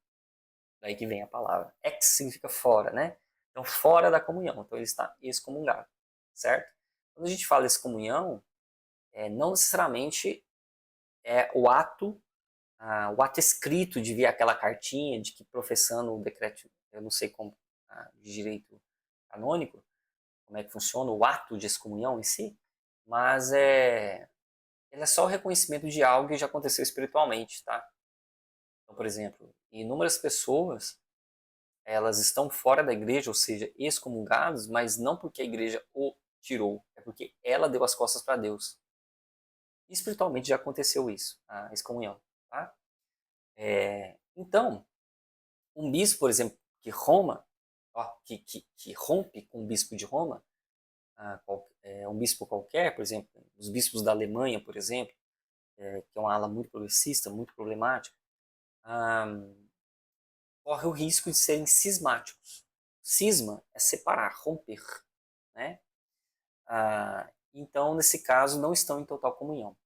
Daí que vem a palavra. Ex significa fora, né? Então, fora da comunhão. Então, ele está excomungado. Certo? Quando a gente fala excomunhão, não necessariamente é o ato escrito de vir aquela cartinha de que professando o decreto, eu não sei como, de direito canônico, como é que funciona o ato de excomunhão em si, mas ele é só o reconhecimento de algo que já aconteceu espiritualmente, tá? Então, por exemplo, inúmeras pessoas, elas estão fora da igreja, ou seja, excomungados, mas não porque a igreja o tirou, é porque ela deu as costas para Deus. Espiritualmente já aconteceu isso, a excomunhão, tá? Então, um bispo, por exemplo, que rompe com um bispo de Roma, um bispo qualquer, por exemplo, os bispos da Alemanha, por exemplo, que é uma ala muito progressista, muito problemática, corre o risco de serem cismáticos. Cisma é separar, romper, né? Então, nesse caso, não estão em total comunhão.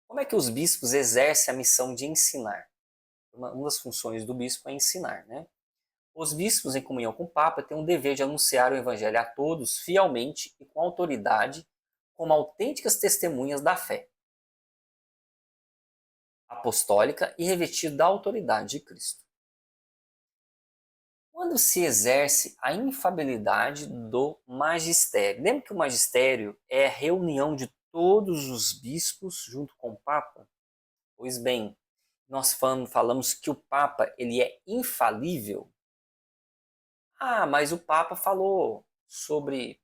Como é que os bispos exercem a missão de ensinar? Uma das funções do bispo é ensinar, né? Os bispos, em comunhão com o Papa, têm o dever de anunciar o Evangelho a todos fielmente e com autoridade, como autênticas testemunhas da fé apostólica e revestido da autoridade de Cristo. Quando se exerce a infalibilidade do magistério? Lembra que o magistério é a reunião de todos os bispos junto com o Papa? Pois bem, nós falamos que o Papa ele é infalível. Mas o Papa falou sobre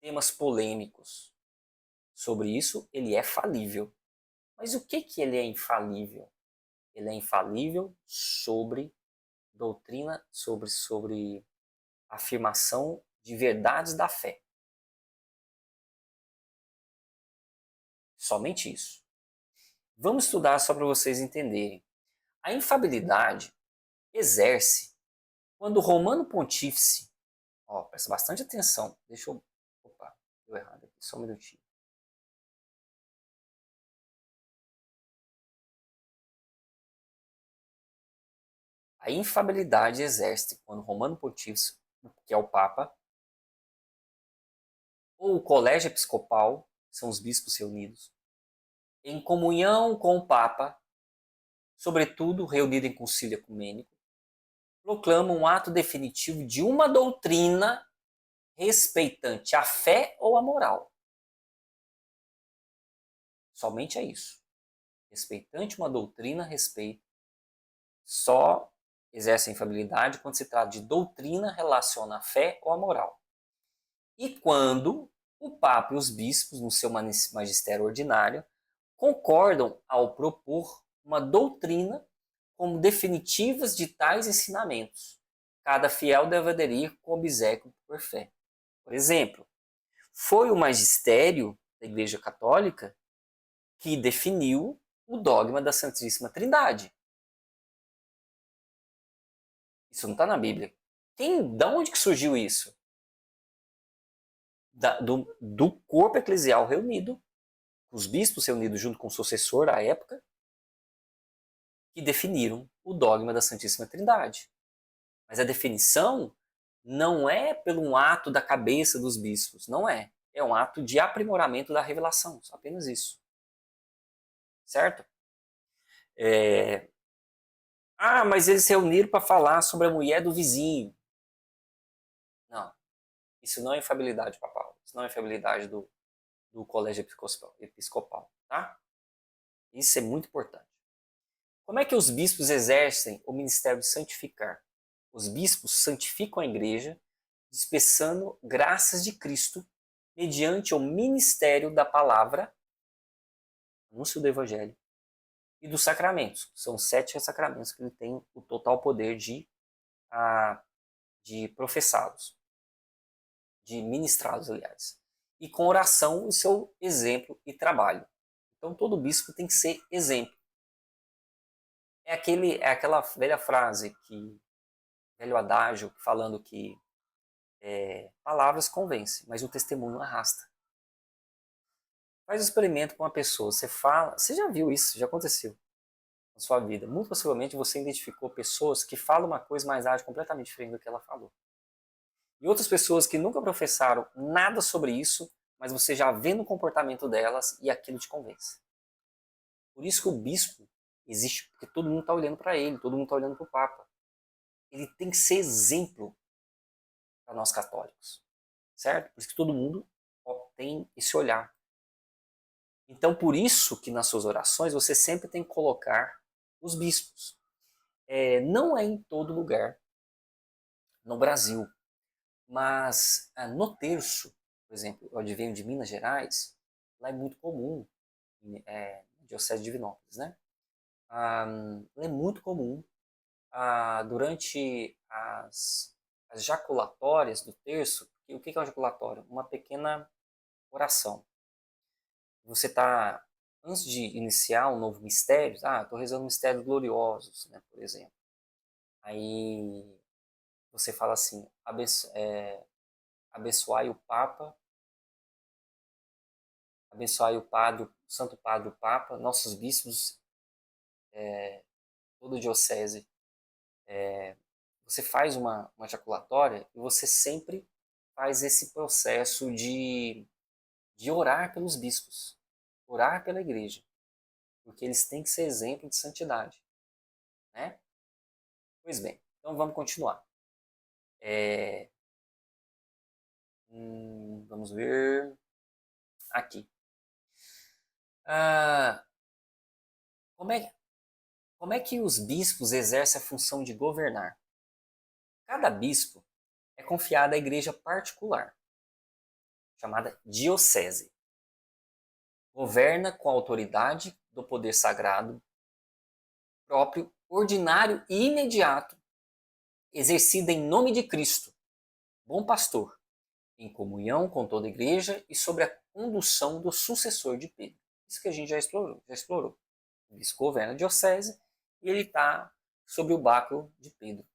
temas polêmicos. Sobre isso, ele é falível. Mas o que ele é infalível? Ele é infalível sobre doutrina, sobre afirmação de verdades da fé. Somente isso. Vamos estudar só para vocês entenderem. A infalibilidade exerce quando o Romano Pontífice, presta bastante atenção, opa, deu errado aqui, só um minutinho. A infalibilidade exerce quando o Romano Pontífice, que é o Papa, ou o Colégio Episcopal, são os bispos reunidos, em comunhão com o Papa, sobretudo reunido em concílio ecumênico, proclama um ato definitivo de uma doutrina respeitante a fé ou a moral. Somente é isso. Respeitante uma doutrina, respeito. Só exerce a infalibilidade quando se trata de doutrina relaciona a fé ou a moral. E quando o Papa e os bispos, no seu magistério ordinário, concordam ao propor uma doutrina como definitivas de tais ensinamentos. Cada fiel deve aderir com obséquio por fé. Por exemplo, foi o magistério da Igreja Católica que definiu o dogma da Santíssima Trindade. Isso não está na Bíblia. Da onde que surgiu isso? Do corpo eclesial reunido, os bispos reunidos junto com o sucessor à época, que definiram o dogma da Santíssima Trindade. Mas a definição não é pelo um ato da cabeça dos bispos, não é. É um ato de aprimoramento da revelação, só apenas isso. Certo? Mas eles se reuniram para falar sobre a mulher do vizinho. Não, isso não é infalibilidade papal, isso não é infalibilidade do colégio episcopal, tá? Isso é muito importante. Como é que os bispos exercem o ministério de santificar? Os bispos santificam a igreja, dispensando graças de Cristo mediante o ministério da palavra, anúncio do evangelho, e dos sacramentos. São 7 sacramentos que ele tem o total poder de professá-los, de ministrá-los, aliás. E com oração, o seu exemplo e trabalho. Então todo bispo tem que ser exemplo. É aquela velha frase, velho adágio, falando que palavras convencem, mas o testemunho arrasta. Faz um experimento com uma pessoa, você fala, você já viu isso, já aconteceu na sua vida. Muito possivelmente você identificou pessoas que falam uma coisa, mas agem completamente diferente do que ela falou. E outras pessoas que nunca professaram nada sobre isso, mas você já vê no comportamento delas e aquilo te convence. Por isso que o bispo existe, porque todo mundo está olhando para ele, todo mundo está olhando para o Papa. Ele tem que ser exemplo para nós católicos, certo? Por isso que todo mundo tem esse olhar. Então, por isso que nas suas orações você sempre tem que colocar os bispos. Não é em todo lugar no Brasil, mas no terço, por exemplo, eu advenho de Minas Gerais, lá é muito comum, Diocese de Divinópolis, né? É muito comum, durante as jaculatórias do terço, o que é um jaculatório? Uma pequena oração. Você está, antes de iniciar um novo mistério, estou rezando mistérios gloriosos, né, por exemplo. Aí você fala assim, abençoai o Papa, abençoai o Padre, o Santo Padre, o Papa, nossos bispos, toda diocese. Você faz uma jaculatória e você sempre faz esse processo de orar pelos bispos, orar pela igreja, porque eles têm que ser exemplo de santidade, né? Pois bem, então vamos continuar. Vamos ver aqui. Como é que os bispos exercem a função de governar? Cada bispo é confiado à igreja particular, chamada diocese. Governa com a autoridade do poder sagrado próprio, ordinário e imediato, exercida em nome de Cristo, bom pastor, em comunhão com toda a igreja e sob a condução do sucessor de Pedro. Isso que a gente já explorou. O bispo governa a diocese e ele está sob o báculo de Pedro,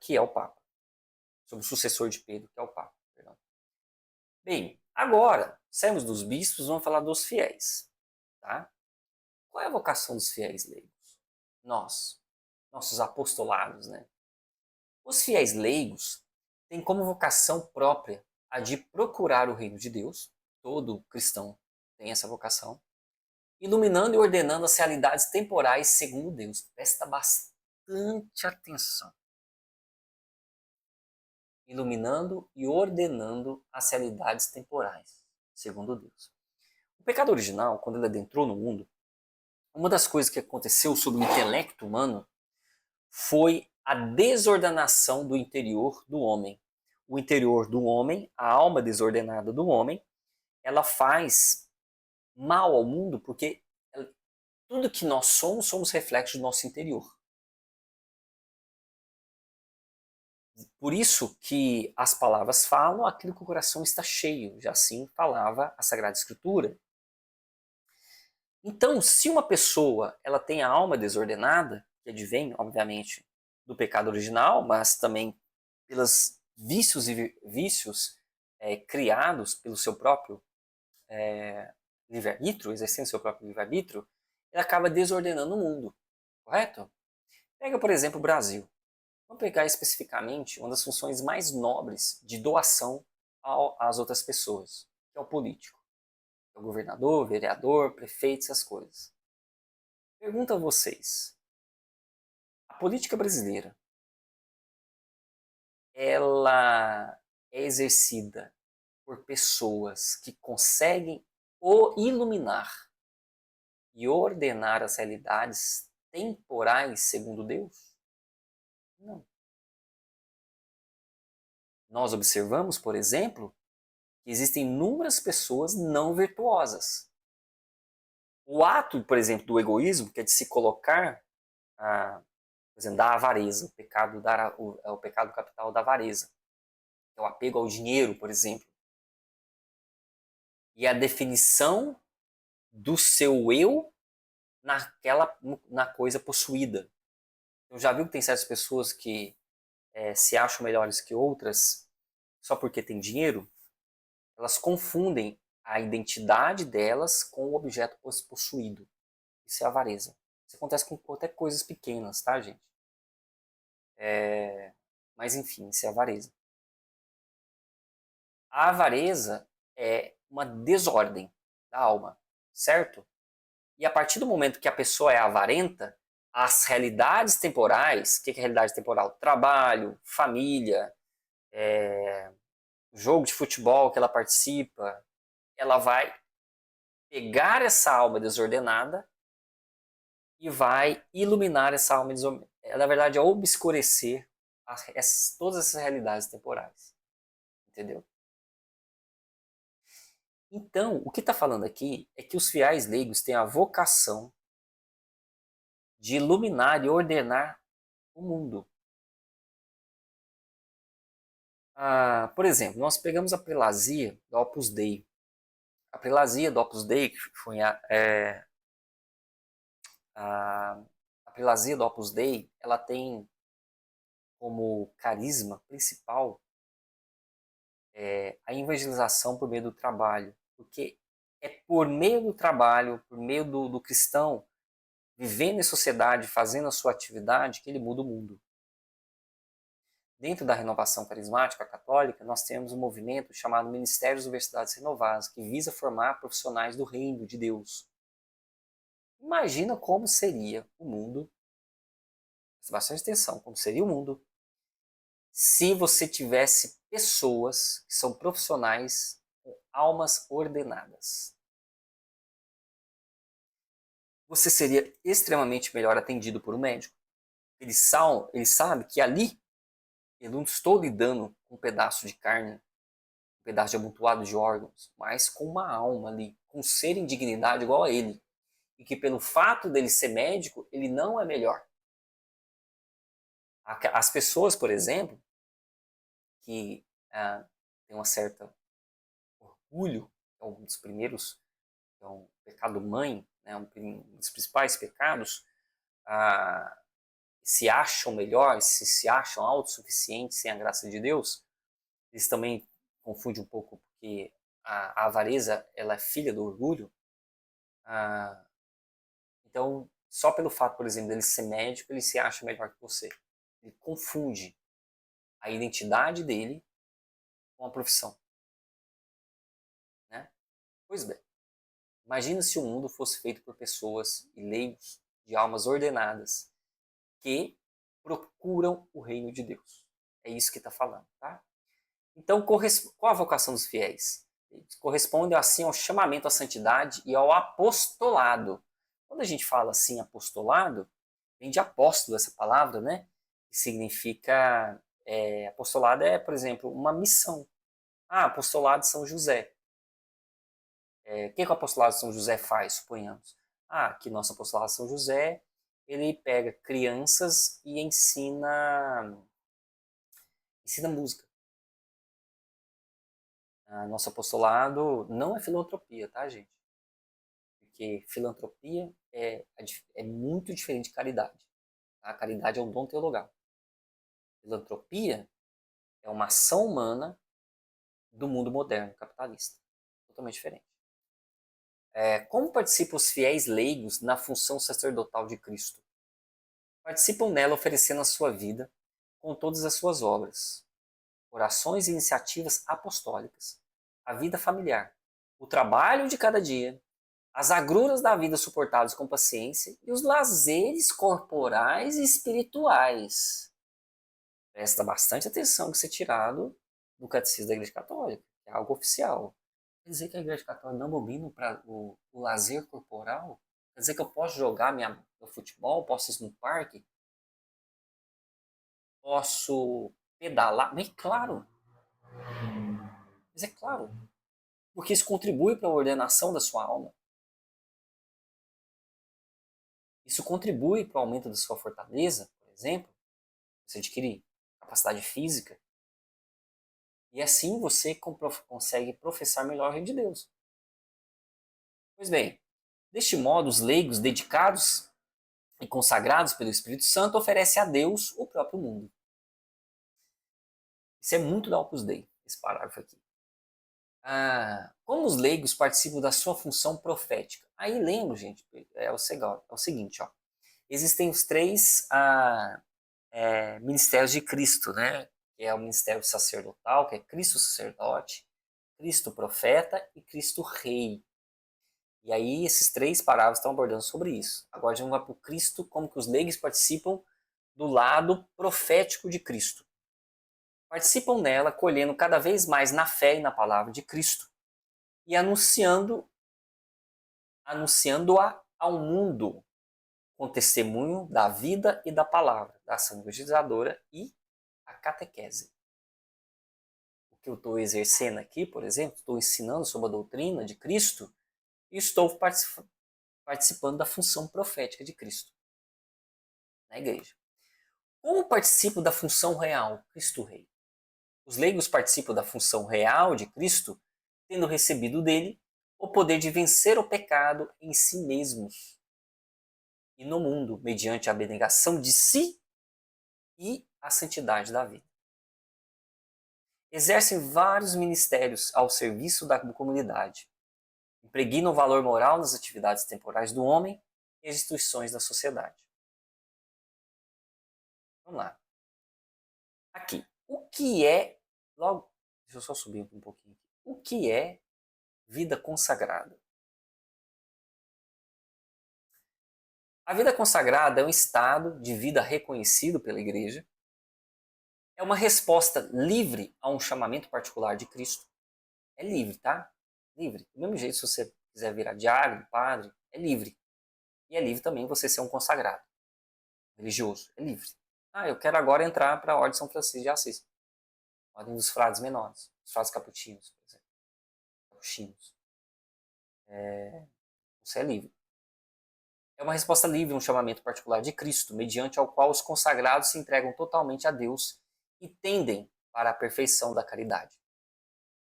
que é o Papa. Sob o sucessor de Pedro, que é o Papa. Perdão. Bem, agora, saímos dos bispos, vamos falar dos fiéis. Tá? Qual é a vocação dos fiéis leigos? Nossos apostolados, né? Os fiéis leigos têm como vocação própria a de procurar o reino de Deus. Todo cristão tem essa vocação. iluminando e ordenando as realidades temporais segundo Deus. Presta bastante atenção. Iluminando e ordenando as realidades temporais segundo Deus. O pecado original, quando ele adentrou no mundo, uma das coisas que aconteceu sobre o intelecto humano foi a desordenação do interior do homem. O interior do homem, a alma desordenada do homem, ela faz mal ao mundo porque tudo que nós somos reflexos do nosso interior. Por isso que as palavras falam aquilo que o coração está cheio. Já assim falava a Sagrada Escritura. Então, se uma pessoa ela tem a alma desordenada, que advém, obviamente, do pecado original, mas também pelos vícios criados pelo seu próprio livre-arbítrio, exercendo seu próprio livre-arbítrio, ele acaba desordenando o mundo, correto? Pega, por exemplo, o Brasil. Vamos pegar especificamente uma das funções mais nobres de doação às outras pessoas, que é o político. É o governador, vereador, prefeito, essas coisas. Pergunto a vocês, a política brasileira, ela é exercida por pessoas que conseguem iluminar e ordenar as realidades temporais segundo Deus? Não. Nós observamos, por exemplo, que existem inúmeras pessoas não virtuosas. O ato, por exemplo, do egoísmo, que é de se colocar, por exemplo, da avareza, o pecado capital da avareza, é o apego ao dinheiro, por exemplo, e a definição do seu eu na coisa possuída. Eu já viu que tem certas pessoas que se acham melhores que outras só porque tem dinheiro? Elas confundem a identidade delas com o objeto possuído. Isso é avareza. Isso acontece com até coisas pequenas, tá, gente? Mas enfim, isso é avareza. A avareza é uma desordem da alma, certo? E a partir do momento que a pessoa é avarenta, as realidades temporais, o que é realidade temporal? Trabalho, família, jogo de futebol que ela participa, ela vai pegar essa alma desordenada e vai iluminar essa alma desordenada. Na verdade, é obscurecer todas essas realidades temporais. Entendeu? Então, o que está falando aqui é que os fiéis leigos têm a vocação de iluminar e ordenar o mundo. Por exemplo, nós pegamos a prelazia do Opus Dei. A prelazia do Opus Dei, que foi a prelazia do Opus Dei, ela tem como carisma principal a evangelização por meio do trabalho. Porque é por meio do trabalho, por meio do cristão, vivendo em sociedade, fazendo a sua atividade, que ele muda o mundo. Dentro da renovação carismática católica, nós temos um movimento chamado Ministérios e Universidades Renovadas, que visa formar profissionais do reino de Deus. Imagina como seria o mundo, presta bastante atenção, como seria o mundo se você tivesse pessoas que são profissionais com almas ordenadas. Você seria extremamente melhor atendido por um médico. Ele sabe que ali eu não estou lidando com um pedaço de carne, um pedaço de amontoado de órgãos, mas com uma alma ali, com um ser em dignidade igual a ele. E que pelo fato dele ser médico, ele não é melhor. As pessoas, por exemplo, que têm uma certa orgulho, é um dos primeiros, é um pecado mãe, né, um dos principais pecados, se acham melhores, se acham autossuficientes sem a graça de Deus, eles também confundem um pouco porque a avareza ela é filha do orgulho. Então, só pelo fato, por exemplo, dele ser médico, ele se acha melhor que você. Ele confunde a identidade dele com a profissão. Né? Pois bem. Imagina se o mundo fosse feito por pessoas e leigos de almas ordenadas que procuram o reino de Deus. É isso que está falando, tá? Então, qual a vocação dos fiéis? Eles correspondem assim ao chamamento à santidade e ao apostolado. Quando a gente fala assim apostolado, vem de apóstolo essa palavra, né? Que significa apostolado é, por exemplo, uma missão. Ah, apostolado de São José. O que o apostolado de São José faz, suponhamos? Ah, que nosso apostolado de São José, ele pega crianças e ensina música. Nosso apostolado não é filantropia, tá, gente? Porque filantropia é muito diferente de caridade. Tá? Caridade é um dom teologal. Filantropia é uma ação humana do mundo moderno, capitalista. Totalmente diferente. Como participam os fiéis leigos na função sacerdotal de Cristo? Participam nela oferecendo a sua vida com todas as suas obras, orações e iniciativas apostólicas, a vida familiar, o trabalho de cada dia, as agruras da vida suportadas com paciência e os lazeres corporais e espirituais. Presta bastante atenção que isso é tirado do Catecismo da Igreja Católica, que é algo oficial. Quer dizer que a Igreja Católica não abomina para o lazer corporal? Quer dizer que eu posso jogar meu futebol, posso ir no parque, posso pedalar? Mas claro, mas é claro, porque isso contribui para a ordenação da sua alma. Isso contribui para o aumento da sua fortaleza, por exemplo. Você adquire capacidade física. E assim você consegue professar melhor o reino de Deus. Pois bem, deste modo, os leigos dedicados e consagrados pelo Espírito Santo oferecem a Deus o próprio mundo. Isso é muito da Opus Dei, esse parágrafo aqui. Como os leigos participam da sua função profética? Aí lembro, gente, é o seguinte, ó. Existem os três ministérios de Cristo, né? Que é o ministério sacerdotal, que é Cristo sacerdote, Cristo profeta e Cristo rei. E aí esses três parágrafos estão abordando sobre isso. Agora a gente vai para o Cristo, como que os leigos participam do lado profético de Cristo. Participam nela, colhendo cada vez mais na fé e na palavra de Cristo e anunciando-a ao mundo com testemunho da vida e da palavra, da ação evangelizadora e a catequese. O que eu estou exercendo aqui, por exemplo, estou ensinando sobre a doutrina de Cristo e estou participando da função profética de Cristo na igreja. Como participo da função real, Cristo Rei? Os leigos participam da função real de Cristo, tendo recebido dele o poder de vencer o pecado em si mesmos e no mundo, mediante a abnegação de si e a santidade da vida. Exercem vários ministérios ao serviço da comunidade. Impregnam o valor moral nas atividades temporais do homem e as instituições da sociedade. Vamos lá. Aqui. O que é... Deixa eu só subir um pouquinho aqui. O que é vida consagrada? A vida consagrada é um estado de vida reconhecido pela Igreja. É uma resposta livre a um chamamento particular de Cristo. É livre, tá? Livre. Do mesmo jeito, se você quiser virar diácono, padre, é livre. E é livre também você ser um consagrado religioso. É livre. Eu quero agora entrar para a Ordem de São Francisco de Assis. A Ordem dos Frades Menores. Os Frades Capuchinos, por exemplo. Capuchinos. Você é livre. É uma resposta livre a um chamamento particular de Cristo, mediante ao qual os consagrados se entregam totalmente a Deus e tendem para a perfeição da caridade,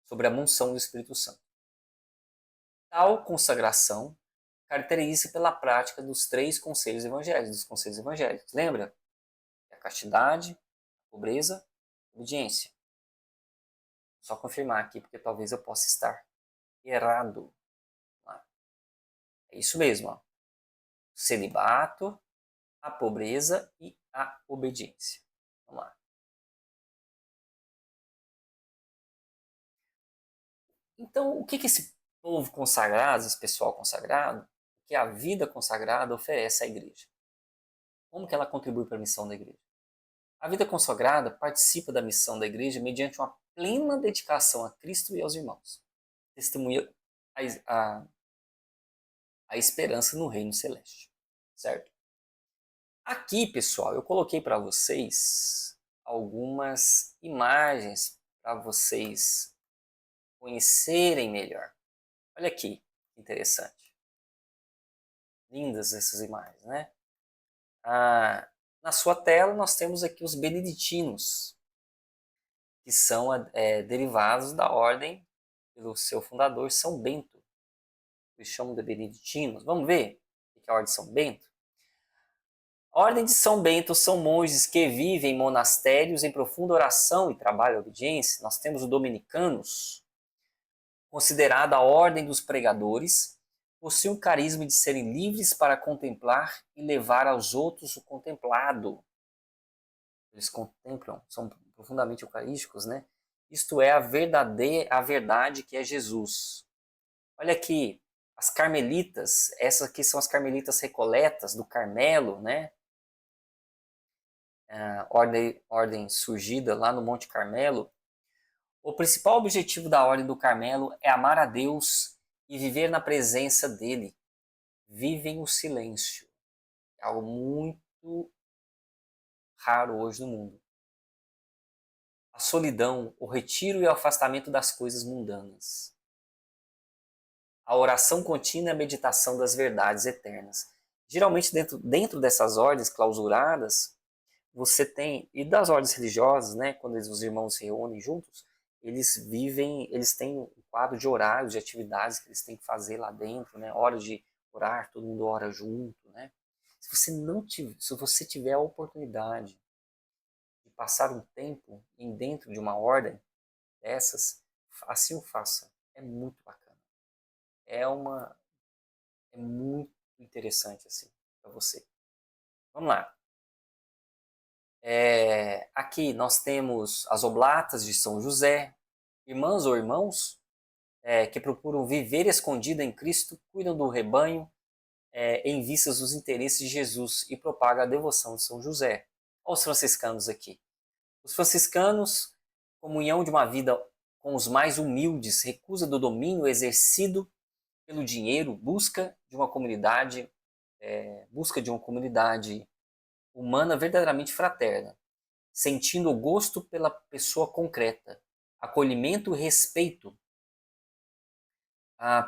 sobre a munção do Espírito Santo. Tal consagração caracteriza-se pela prática dos três conselhos evangélicos, Lembra? A castidade, a pobreza, a obediência. Só confirmar aqui, porque talvez eu possa estar errado. É isso mesmo, ó. Celibato, a pobreza e a obediência. Vamos lá. Então, o que esse povo consagrado, esse pessoal consagrado, que a vida consagrada oferece à igreja. Como que ela contribui para a missão da igreja? A vida consagrada participa da missão da igreja mediante uma plena dedicação a Cristo e aos irmãos. Testemunha a, a esperança no reino celeste. Certo? Aqui, pessoal, eu coloquei para vocês algumas imagens para vocês conhecerem melhor. Olha aqui, que interessante. Lindas essas imagens, né? Na sua tela nós temos aqui os beneditinos, que são derivados da ordem pelo seu fundador, São Bento. Eles chamam de beneditinos. Vamos ver o que é a ordem de São Bento? A ordem de São Bento são monges que vivem em monastérios em profunda oração e trabalho e obediência. Nós temos os dominicanos, considerada a ordem dos pregadores, possuem o carisma de serem livres para contemplar e levar aos outros o contemplado. Eles contemplam, são profundamente eucarísticos, né? Isto é a verdade que é Jesus. Olha aqui, as carmelitas, essas aqui são as carmelitas recoletas do Carmelo, né? Ordem surgida lá no Monte Carmelo. O principal objetivo da Ordem do Carmelo é amar a Deus e viver na presença dele. Vivem o silêncio. É algo muito raro hoje no mundo. A solidão, o retiro e o afastamento das coisas mundanas. A oração contínua e a meditação das verdades eternas. Geralmente dentro dessas ordens clausuradas, você tem, e das ordens religiosas, né, quando os irmãos se reúnem juntos, eles têm um quadro de horários, de atividades que eles têm que fazer lá dentro, né, hora de orar, todo mundo ora junto, né. Se você tiver a oportunidade de passar um tempo dentro de uma ordem dessas, assim o faça. É muito bacana. É é muito interessante assim para você. Vamos lá. Aqui nós temos as oblatas de São José, irmãs ou irmãos que procuram viver escondido em Cristo, cuidam do rebanho em vistas dos interesses de Jesus e propagam a devoção de São José. Olha os franciscanos aqui. Os franciscanos, comunhão de uma vida com os mais humildes, recusa do domínio exercido pelo dinheiro, busca de uma comunidade humana verdadeiramente fraterna, sentindo o gosto pela pessoa concreta, acolhimento e respeito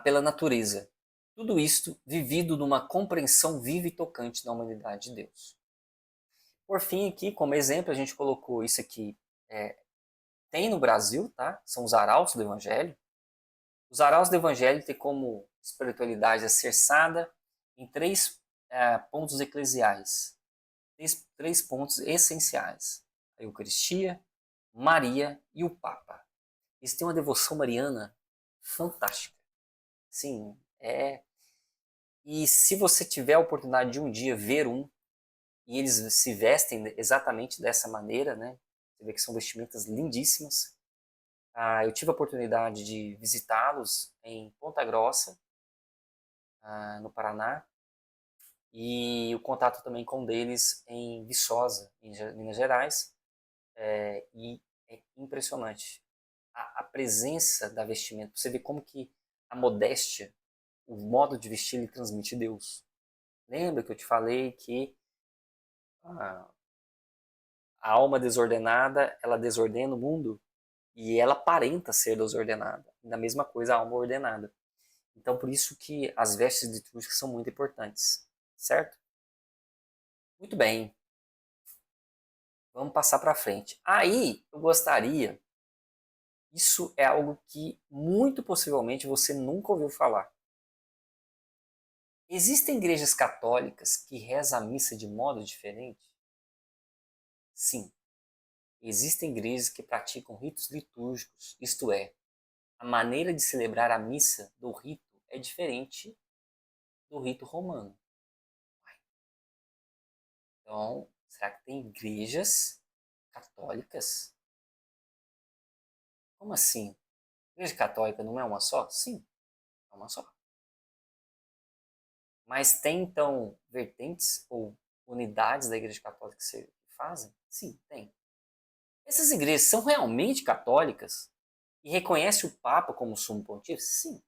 pela natureza. Tudo isto vivido numa compreensão viva e tocante da humanidade de Deus. Por fim, aqui, como exemplo, a gente colocou isso aqui. Tem no Brasil, tá? São os arautos do Evangelho. Os arautos do Evangelho têm como espiritualidade acerçada em três pontos eclesiais. Três pontos essenciais. A Eucaristia, Maria e o Papa. Eles têm uma devoção mariana fantástica. Sim, E se você tiver a oportunidade de um dia ver e eles se vestem exatamente dessa maneira, né? Você vê que são vestimentas lindíssimas. Eu tive a oportunidade de visitá-los em Ponta Grossa, no Paraná, e o contato também com deles em Viçosa, em Minas Gerais, e é impressionante. A presença da vestimenta, você vê como que a modéstia, o modo de vestir, ele transmite Deus. Lembra que eu te falei que a alma desordenada, ela desordena o mundo e ela aparenta ser desordenada. Da mesma coisa a alma ordenada. Então por isso que as vestes litúrgicas são muito importantes, certo? Muito bem. Vamos passar para frente. Aí eu gostaria, isso é algo que muito possivelmente você nunca ouviu falar. Existem igrejas católicas que rezam a missa de modo diferente? Sim. Existem igrejas que praticam ritos litúrgicos, isto é, a maneira de celebrar a missa do rito é diferente do rito romano. Então, será que tem igrejas católicas? Como assim? Igreja católica não é uma só? Sim. É uma só. Mas tem, então, vertentes ou unidades da Igreja Católica que se fazem? Sim, tem. Essas igrejas são realmente católicas e reconhecem o Papa como sumo pontífice? Sim.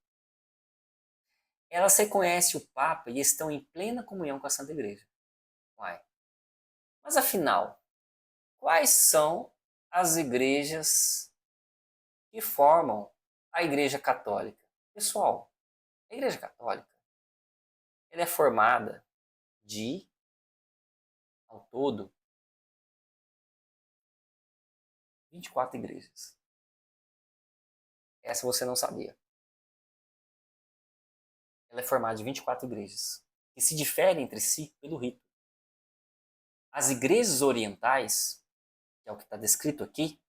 Elas reconhecem o Papa e estão em plena comunhão com a Santa Igreja. Uai. Mas afinal, quais são as igrejas que formam a Igreja Católica? Pessoal, a Igreja Católica ela é formada de, ao todo, 24 igrejas. Essa você não sabia. Ela é formada de 24 igrejas, que se diferem entre si pelo rito. As igrejas orientais, que é o que está descrito aqui,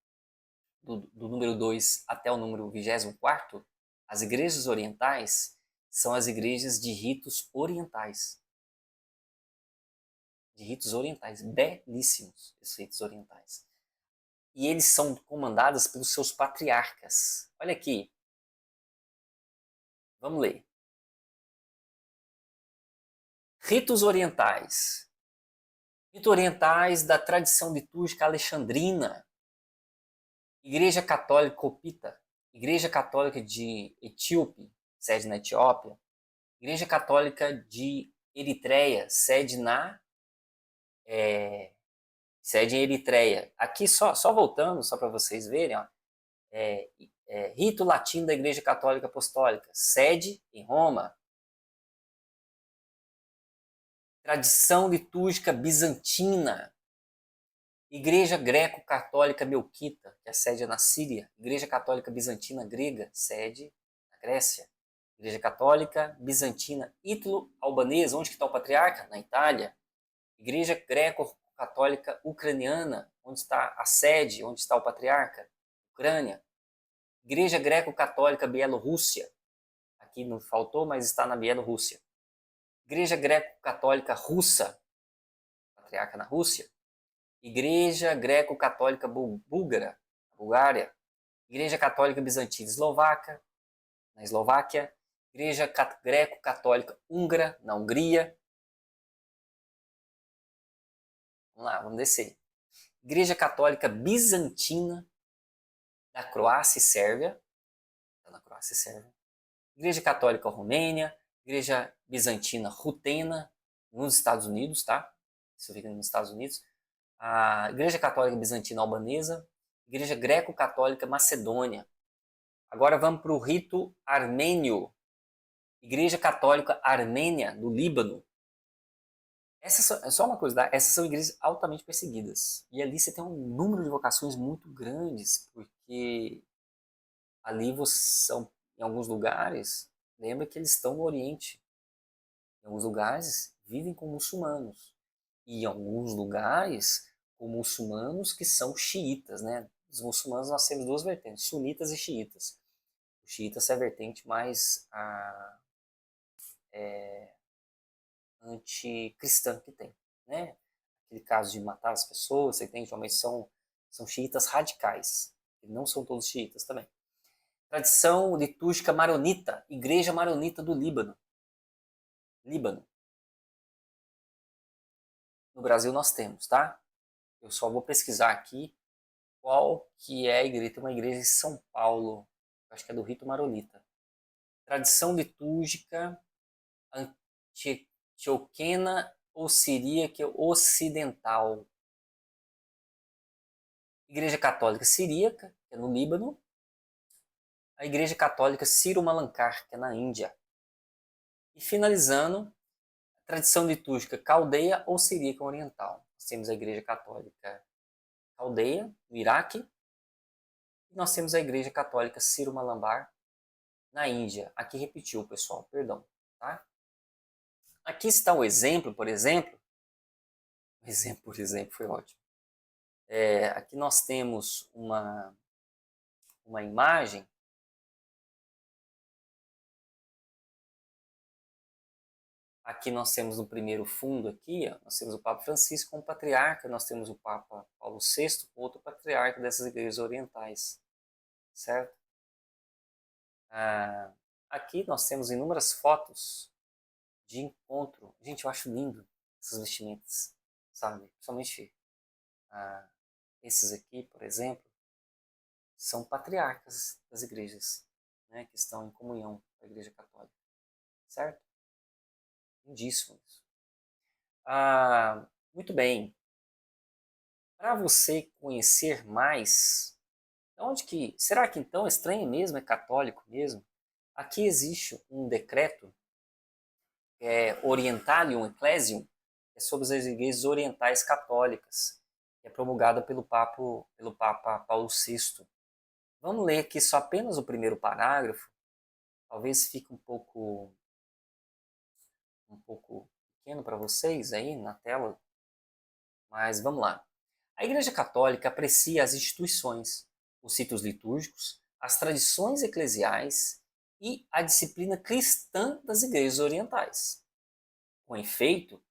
do número 2 até o número 24º, as igrejas orientais são as igrejas de ritos orientais. De ritos orientais, belíssimos esses ritos orientais. E eles são comandados pelos seus patriarcas. Olha aqui, vamos ler. Ritos orientais. Ritos orientais da tradição litúrgica alexandrina. Igreja Católica Copita. Igreja Católica de Etíope, sede na Etiópia. Igreja Católica de Eritreia, sede sede em Eritreia. Aqui, só voltando, só para vocês verem, ó, Rito Latino da Igreja Católica Apostólica, sede em Roma. Tradição litúrgica bizantina. Igreja Greco-Católica Melquita, que a sede é na Síria. Igreja Católica Bizantina Grega, sede na Grécia. Igreja Católica Bizantina Ítalo-Albanesa, onde está o patriarca? Na Itália. Igreja Greco-Católica Ucraniana, onde está a sede, onde está o patriarca? Ucrânia. Igreja Greco-Católica Bielorrússia, aqui não faltou, mas está na Bielorrússia. Igreja Greco-Católica Russa, patriarca na Rússia. Igreja Greco-Católica Búlgara, Bulgária. Igreja Católica Bizantina Eslovaca, na Eslováquia. Igreja Greco-Católica Húngara, na Hungria. Vamos lá, vamos descer. Igreja Católica Bizantina da Croácia e Sérvia. Na Croácia e Sérvia. Igreja Católica Romênia. Igreja Bizantina Rutena, nos Estados Unidos, tá? Isso fica nos Estados Unidos. A Igreja Católica Bizantina Albanesa. Igreja Greco-Católica Macedônia. Agora vamos para o rito armênio. Igreja Católica Armênia, do Líbano. É só uma coisa, tá? Essas são igrejas altamente perseguidas. E ali você tem um número de vocações muito grandes, porque ali você são, em alguns lugares, lembra que eles estão no Oriente. Em alguns lugares vivem com muçulmanos. E em alguns lugares com muçulmanos que são xiitas, né? Os muçulmanos nós temos duas vertentes, sunitas e xiitas. Os xiitas é a vertente mais anticristã que tem, né? Aquele caso de matar as pessoas, você entende? Mas são xiitas radicais. E não são todos xiitas também. Tradição litúrgica maronita, Igreja Maronita do Líbano. Líbano. No Brasil nós temos, tá? Eu só vou pesquisar aqui qual que é a igreja. Tem uma igreja em São Paulo, acho que é do rito maronita. Tradição litúrgica antioquena ou siríaca ocidental. Igreja Católica Siríaca, que é no Líbano. A Igreja Católica Sírio-Malankar, que é na Índia. E finalizando, a tradição litúrgica caldeia ou siríaca oriental. Nós temos a Igreja Católica caldeia, no Iraque. E nós temos a Igreja Católica Sírio-Malankar, na Índia. Aqui repetiu, pessoal, perdão. Tá? Aqui está o exemplo, por exemplo. O exemplo, por exemplo, foi ótimo. Aqui nós temos uma imagem. Aqui nós temos no primeiro fundo aqui, ó, nós temos o Papa Francisco como patriarca, nós temos o Papa Paulo VI, outro patriarca dessas igrejas orientais, certo? aqui nós temos inúmeras fotos de encontro. Gente, eu acho lindo essas vestimentas, sabe? Principalmente esses aqui, por exemplo, são patriarcas das igrejas, né, que estão em comunhão com a Igreja Católica, certo? Lindíssimo isso. Muito bem. Para você conhecer mais, onde que será que então estranho mesmo é católico mesmo? Aqui existe um decreto, Orientalium Ecclesiam, que é sobre as igrejas orientais católicas, que é promulgada pelo Papa Paulo VI. Vamos ler aqui só apenas o primeiro parágrafo, talvez fique um pouco pequeno para vocês aí na tela, mas vamos lá. A Igreja Católica aprecia as instituições, os ritos litúrgicos, as tradições eclesiais e a disciplina cristã das igrejas orientais. Com efeito,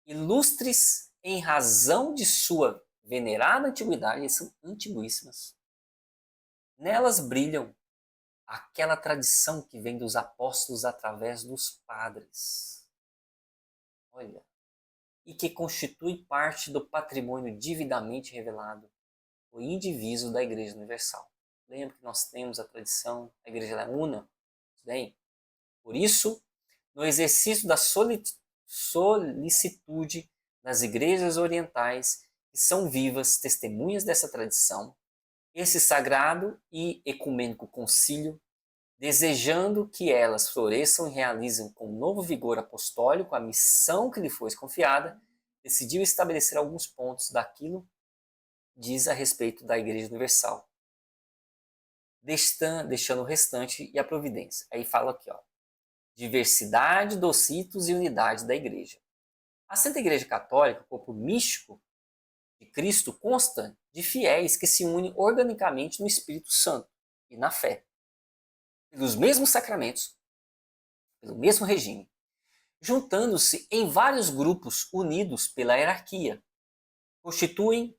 ilustres em razão de sua venerada antiguidade, eles são antiguíssimas. Nelas brilham aquela tradição que vem dos apóstolos através dos padres. Olha, e que constitui parte do patrimônio divinamente revelado, o indivíduo da Igreja Universal. Lembra que nós temos a tradição, a Igreja é una? Bem, por isso, no exercício da solicitude das igrejas orientais, que são vivas testemunhas dessa tradição, esse sagrado e ecumênico concílio, desejando que elas floresçam e realizem com novo vigor apostólico a missão que lhe foi confiada, decidiu estabelecer alguns pontos daquilo diz a respeito da Igreja Universal, deixando o restante e a providência. Aí fala aqui, ó, diversidade dos ritos e unidade da Igreja. A Santa Igreja Católica, o corpo místico de Cristo, consta de fiéis que se unem organicamente no Espírito Santo e na fé, pelos mesmos sacramentos, pelo mesmo regime, juntando-se em vários grupos unidos pela hierarquia, constituem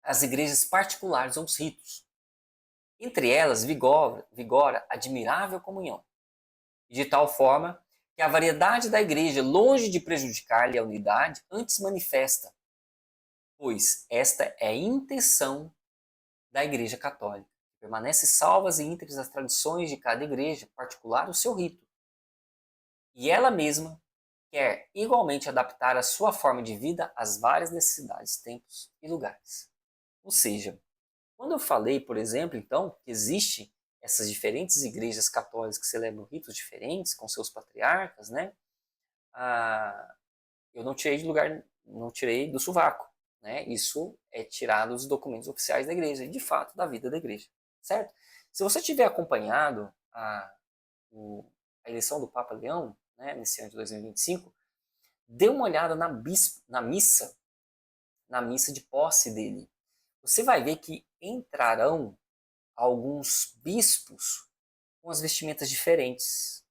as igrejas particulares ou os ritos. Entre elas vigora admirável comunhão, de tal forma que a variedade da igreja, longe de prejudicar-lhe a unidade, antes manifesta, pois esta é a intenção da Igreja Católica, que permanece salvas e íntegras as tradições de cada igreja, particular o seu rito. E ela mesma quer igualmente adaptar a sua forma de vida às várias necessidades, tempos e lugares. Ou seja, quando eu falei, por exemplo, então, que existe essas diferentes igrejas católicas que celebram ritos diferentes, com seus patriarcas, né? Eu não tirei de lugar, não tirei do sovaco, né? Isso é tirado dos documentos oficiais da igreja, e de fato da vida da igreja, certo? Se você tiver acompanhado a eleição do Papa Leão, né, nesse ano de 2025, dê uma olhada na missa de posse dele. Você vai ver que entrarão alguns bispos com as vestimentas diferentes,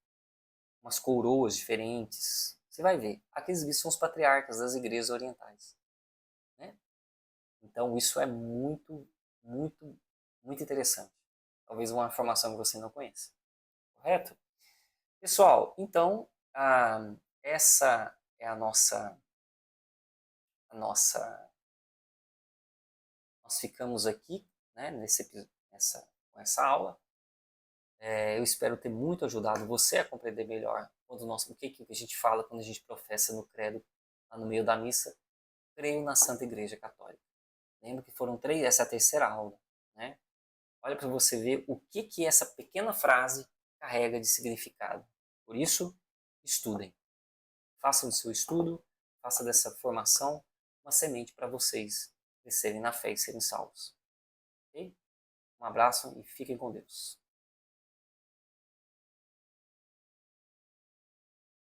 umas coroas diferentes. Você vai ver, aqueles bispos são os patriarcas das igrejas orientais, né? Então isso é muito, muito, muito interessante. Talvez uma informação que você não conheça, correto? Pessoal, então essa é a nossa, nós ficamos aqui, né, com essa aula. Eu espero ter muito ajudado você a compreender melhor o que a gente fala quando a gente professa no credo, lá no meio da missa, creio na Santa Igreja Católica. Lembra que foram 3, essa é a terceira aula, né? Olha para você ver o que essa pequena frase carrega de significado. Por isso, estudem. Façam o seu estudo, façam dessa formação uma semente para vocês crescerem na fé e serem salvos. Okay? Um abraço e fiquem com Deus.